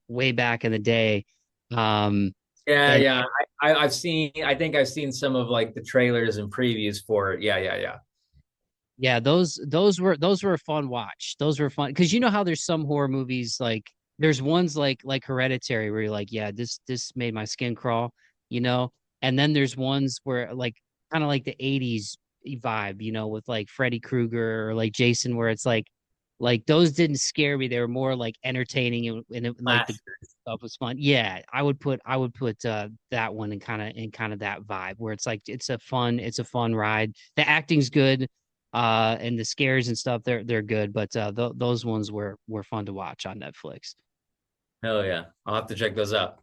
Speaker 1: way back in the day. Um
Speaker 2: Yeah,
Speaker 1: And
Speaker 2: yeah. I've seen, I think I've seen some of like the trailers and previews for it. Yeah, yeah, yeah.
Speaker 1: yeah, those were a fun watch. Those were fun because you know how there's some horror movies like there's ones like Hereditary where you're like, yeah, this made my skin crawl, you know? And then there's ones where like kind of like the 80s vibe, you know, with like Freddy Krueger or like Jason where it's like those didn't scare me. They were more like entertaining and like the
Speaker 2: Classic.
Speaker 1: stuff was fun. Yeah, I would put that one in kind of that vibe where it's like it's a fun ride. The acting's good and the scares and stuff they're good, but those ones were fun to watch on Netflix.
Speaker 2: Hell yeah. I'll have to check those out.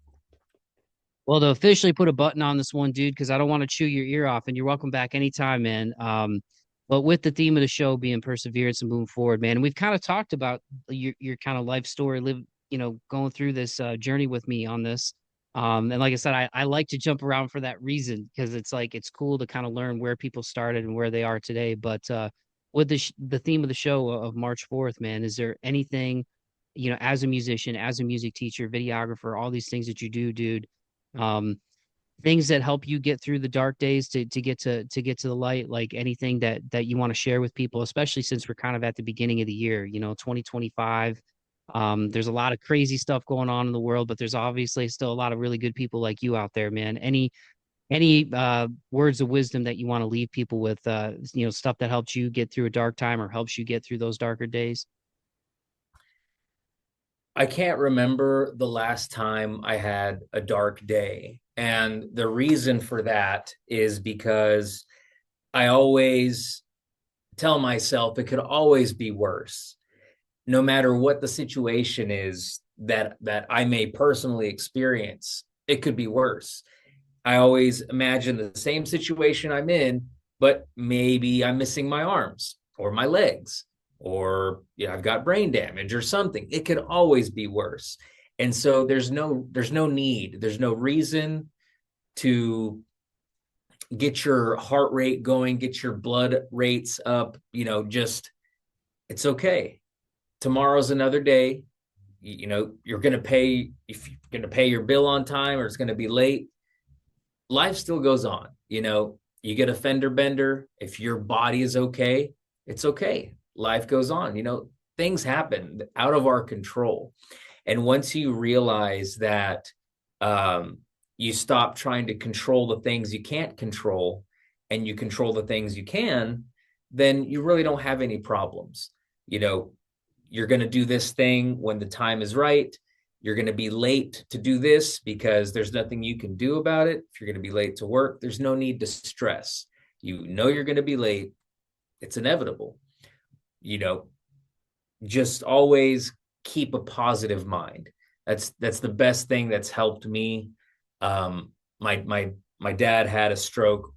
Speaker 1: Well, to officially put a button on this one, dude, because I don't want to chew your ear off, and you're welcome back anytime, man. But with the theme of the show being perseverance and moving forward, man, and we've kind of talked about your kind of life story, going through this journey with me on this. And like I said, I like to jump around for that reason because it's like it's cool to kind of learn where people started and where they are today. But with the theme of the show of March 4th, man, is there anything, as a musician, as a music teacher, videographer, all these things that you do, dude? um things that help you get through the dark days to get to the light, like anything that you want to share with people, especially since we're kind of at the beginning of the year, 2025. There's a lot of crazy stuff going on in the world, but there's obviously still a lot of really good people like you out there, man. Any words of wisdom that you want to leave people with, stuff that helps you get through a dark time or helps you get through those darker days?
Speaker 2: I can't remember the last time I had a dark day. And the reason for that is because I always tell myself it could always be worse. No matter what the situation is that I may personally experience, it could be worse. I always imagine the same situation I'm in, but maybe I'm missing my arms or my legs, or I've got brain damage or something. It could always be worse. And so there's no need, there's no reason to get your heart rate going, get your blood rates up, just it's okay. Tomorrow's another day. You're going to pay, if you're going to pay your bill on time or it's going to be late, life still goes on. You get a fender bender. If your body is okay, it's okay. Life goes on. Things happen out of our control. And once you realize that, you stop trying to control the things you can't control and you control the things you can, then you really don't have any problems. You're going to do this thing when the time is right. You're going to be late to do this because there's nothing you can do about it. If you're going to be late to work, there's no need to stress. You're going to be late. It's inevitable. You know, just always keep a positive mind. That's the best thing that's helped me. My dad had a stroke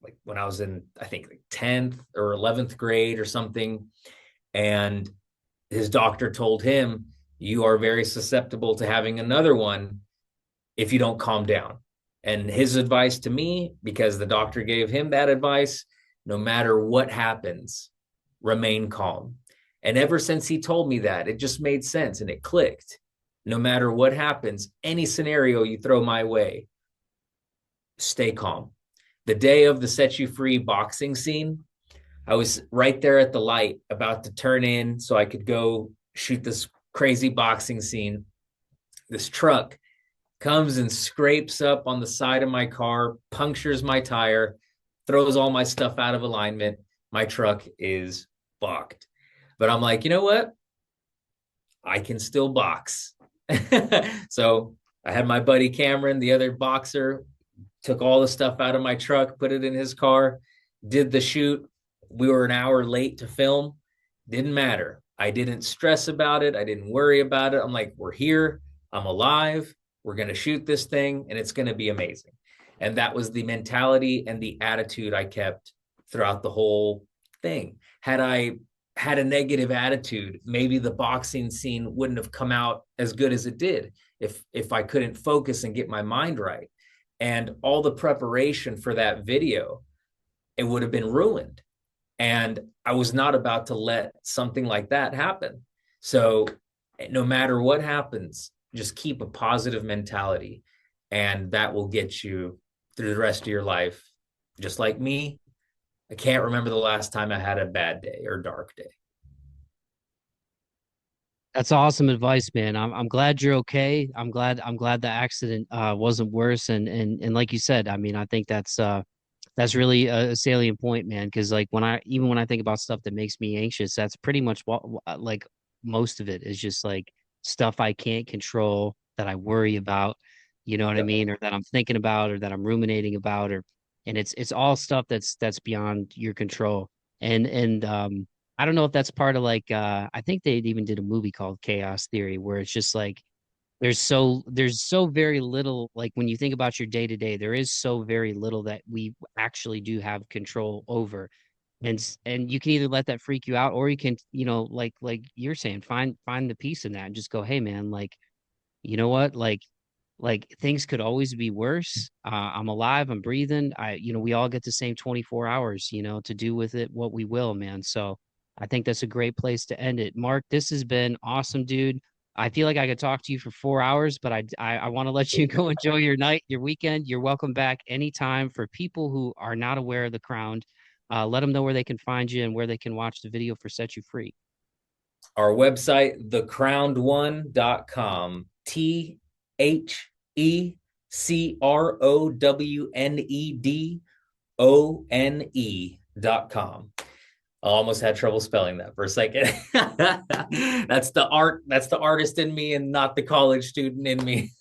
Speaker 2: like when I was in, I think, like 10th or 11th grade or something, and his doctor told him, you are very susceptible to having another one if you don't calm down. And his advice to me, because the doctor gave him that advice, no matter what happens, remain calm. And ever since he told me that, it just made sense and it clicked. No matter what happens, any scenario you throw my way, stay calm. The day of the Set You Free boxing scene, I was right there at the light about to turn in so I could go shoot this crazy boxing scene. This truck comes and scrapes up on the side of my car, punctures my tire, throws all my stuff out of alignment. My truck is fucked. But I'm like, you know what? I can still box. So I had my buddy Cameron, the other boxer, took all the stuff out of my truck, put it in his car, did the shoot. We were an hour late to film. Didn't matter. I didn't stress about it. I didn't worry about it. I'm like, we're here. I'm alive. We're going to shoot this thing and it's going to be amazing. And that was the mentality and the attitude I kept throughout the whole thing. Had I had a negative attitude, maybe the boxing scene wouldn't have come out as good as it did if I couldn't focus and get my mind right. And all the preparation for that video, it would have been ruined. And I was not about to let something like that happen. So no matter what happens, just keep a positive mentality. and that will get you through the rest of your life. Just like me, I can't remember the last time I had a bad day or dark day.
Speaker 1: That's awesome advice, man. I'm glad you're okay. I'm glad the accident wasn't worse. And like you said, I mean, I think that's really a salient point, man. Because like even when I think about stuff that makes me anxious, that's pretty much like most of it is just like stuff I can't control that I worry about. You know what I
Speaker 2: Yep.
Speaker 1: mean? Or that I'm thinking about, or that I'm ruminating about, or and it's all stuff that's beyond your control. And I don't know if that's part of like I think they even did a movie called Chaos Theory where it's just like there's so very little like when you think about your day to day, there is so very little that we actually do have control over. And you can either let that freak you out or you can, like you're saying, find the peace in that and just go, hey man, like, you know what? Like things could always be worse. I'm alive, I'm breathing. We all get the same 24 hours, to do with it what we will, man. So I think that's a great place to end it. Mark, this has been awesome, dude. I feel like I could talk to you for 4 hours, but I want to let you go enjoy your night, your weekend. You're welcome back anytime. For people who are not aware of the Crown, let them know where they can find you and where they can watch the video for Set You Free.
Speaker 2: Our website, thecrownedone.com. TheCrownedOne.com. I almost had trouble spelling that for a second. That's the artist in me and not the college student in me.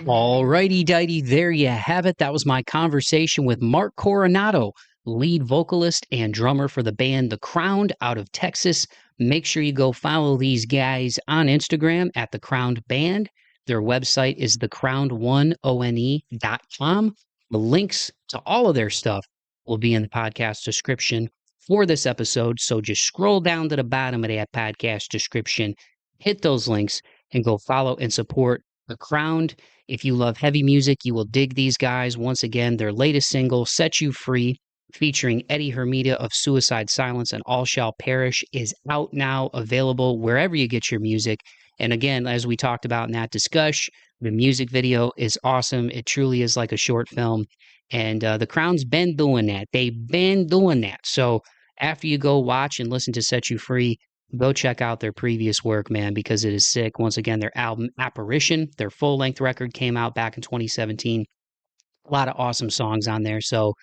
Speaker 1: All righty, dighty, there you have it. That was my conversation with Marc Coronado, lead vocalist and drummer for the band The Crowned out of Texas. Make sure you go follow these guys on Instagram at The Crowned Band. Their website is thecrownedone.com. The links to all of their stuff will be in the podcast description for this episode. So just scroll down to the bottom of that podcast description, hit those links, and go follow and support The Crowned. If you love heavy music, you will dig these guys. Once again, their latest single, Set You Free, featuring Eddie Hermida of Suicide Silence and All Shall Perish, is out now, available wherever you get your music. And again, as we talked about in that discussion, the music video is awesome. It truly is like a short film. And The Crown's been doing that. They've been doing that. So after you go watch and listen to Set You Free, go check out their previous work, man, because it is sick. Once again, their album Apparition, their full length record, came out back in 2017. A lot of awesome songs on there. So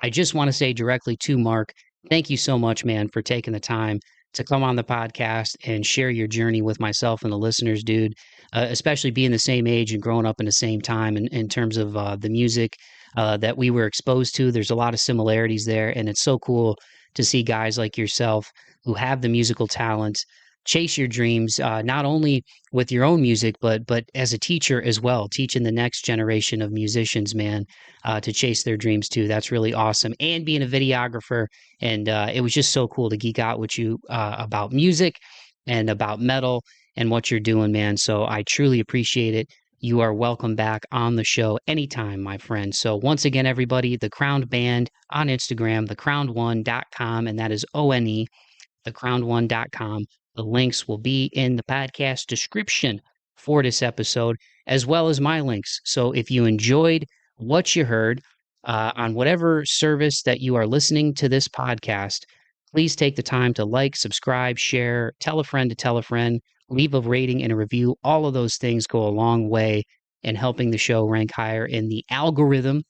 Speaker 1: I just want to say directly to Mark, thank you so much, man, for taking the time to come on the podcast and share your journey with myself and the listeners, dude, especially being the same age and growing up in the same time in terms of the music that we were exposed to. There's a lot of similarities there. And it's so cool to see guys like yourself who have the musical talent chase your dreams, not only with your own music, but as a teacher as well, teaching the next generation of musicians, man, to chase their dreams too. That's really awesome. And being a videographer, and it was just so cool to geek out with you about music and about metal and what you're doing, man. So I truly appreciate it. You are welcome back on the show anytime, my friend. So once again, everybody, The Crowned Band on Instagram, thecrownedone.com, and that is ONE, thecrownedone.com. The links will be in the podcast description for this episode, as well as my links. So if you enjoyed what you heard on whatever service that you are listening to this podcast, please take the time to like, subscribe, share, tell a friend to tell a friend, leave a rating and a review. All of those things go a long way in helping the show rank higher in the algorithm.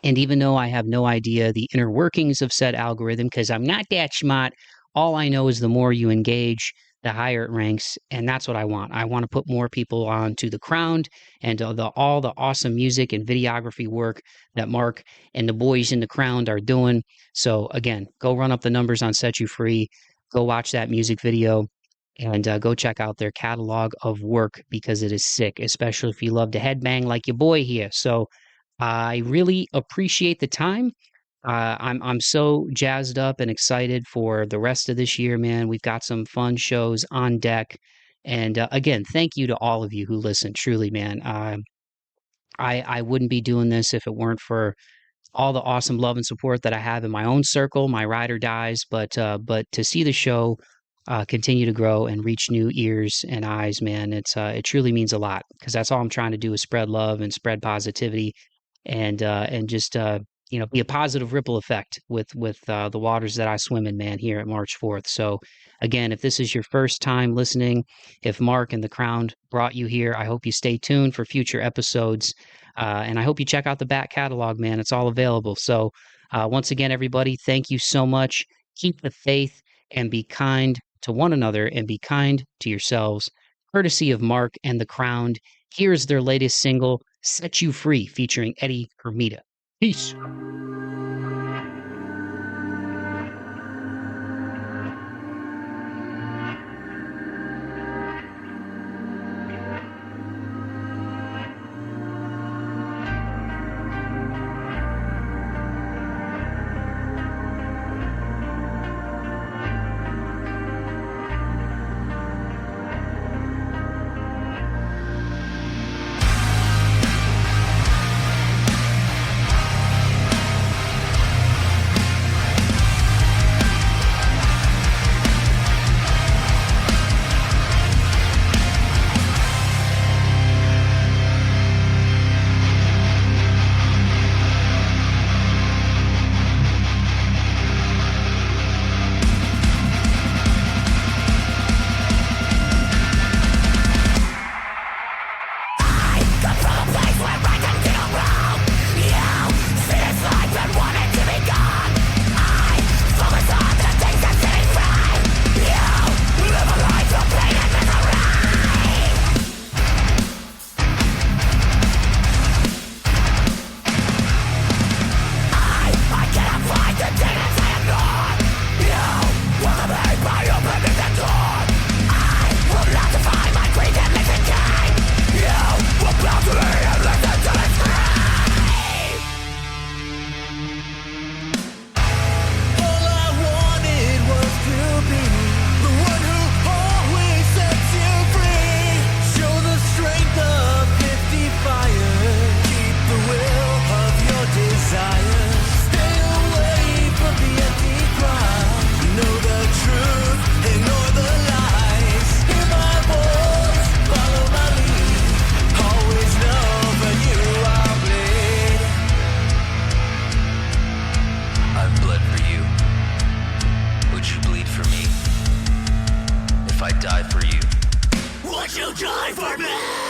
Speaker 1: And even though I have no idea the inner workings of said algorithm, because I'm not that smart, all I know is the more you engage, the higher it ranks. And that's what I want. I want to put more people on to The Crowned and all the awesome music and videography work that Mark and the boys in The Crowned are doing. So again, go run up the numbers on Set You Free. Go watch that music video and go check out their catalog of work because it is sick, especially if you love to headbang like your boy here. So I really appreciate the time. I'm so jazzed up and excited for the rest of this year, man. We've got some fun shows on deck, and again, thank you to all of you who listen. Truly, man. I wouldn't be doing this if it weren't for all the awesome love and support that I have in my own circle, my ride or dies, but to see the show continue to grow and reach new ears and eyes, man, it truly means a lot, because that's all I'm trying to do is spread love and spread positivity, and just be a positive ripple effect with the waters that I swim in, man, here at March 4th. So again, if this is your first time listening, if Mark and the Crown brought you here, I hope you stay tuned for future episodes. And I hope you check out the back catalog, man. It's all available. So once again, everybody, thank you so much. Keep the faith and be kind to one another and be kind to yourselves. Courtesy of Mark and the Crowned, here's their latest single, Set You Free, featuring Eddie Hermida. Peace.
Speaker 3: die for you? Would you die for me?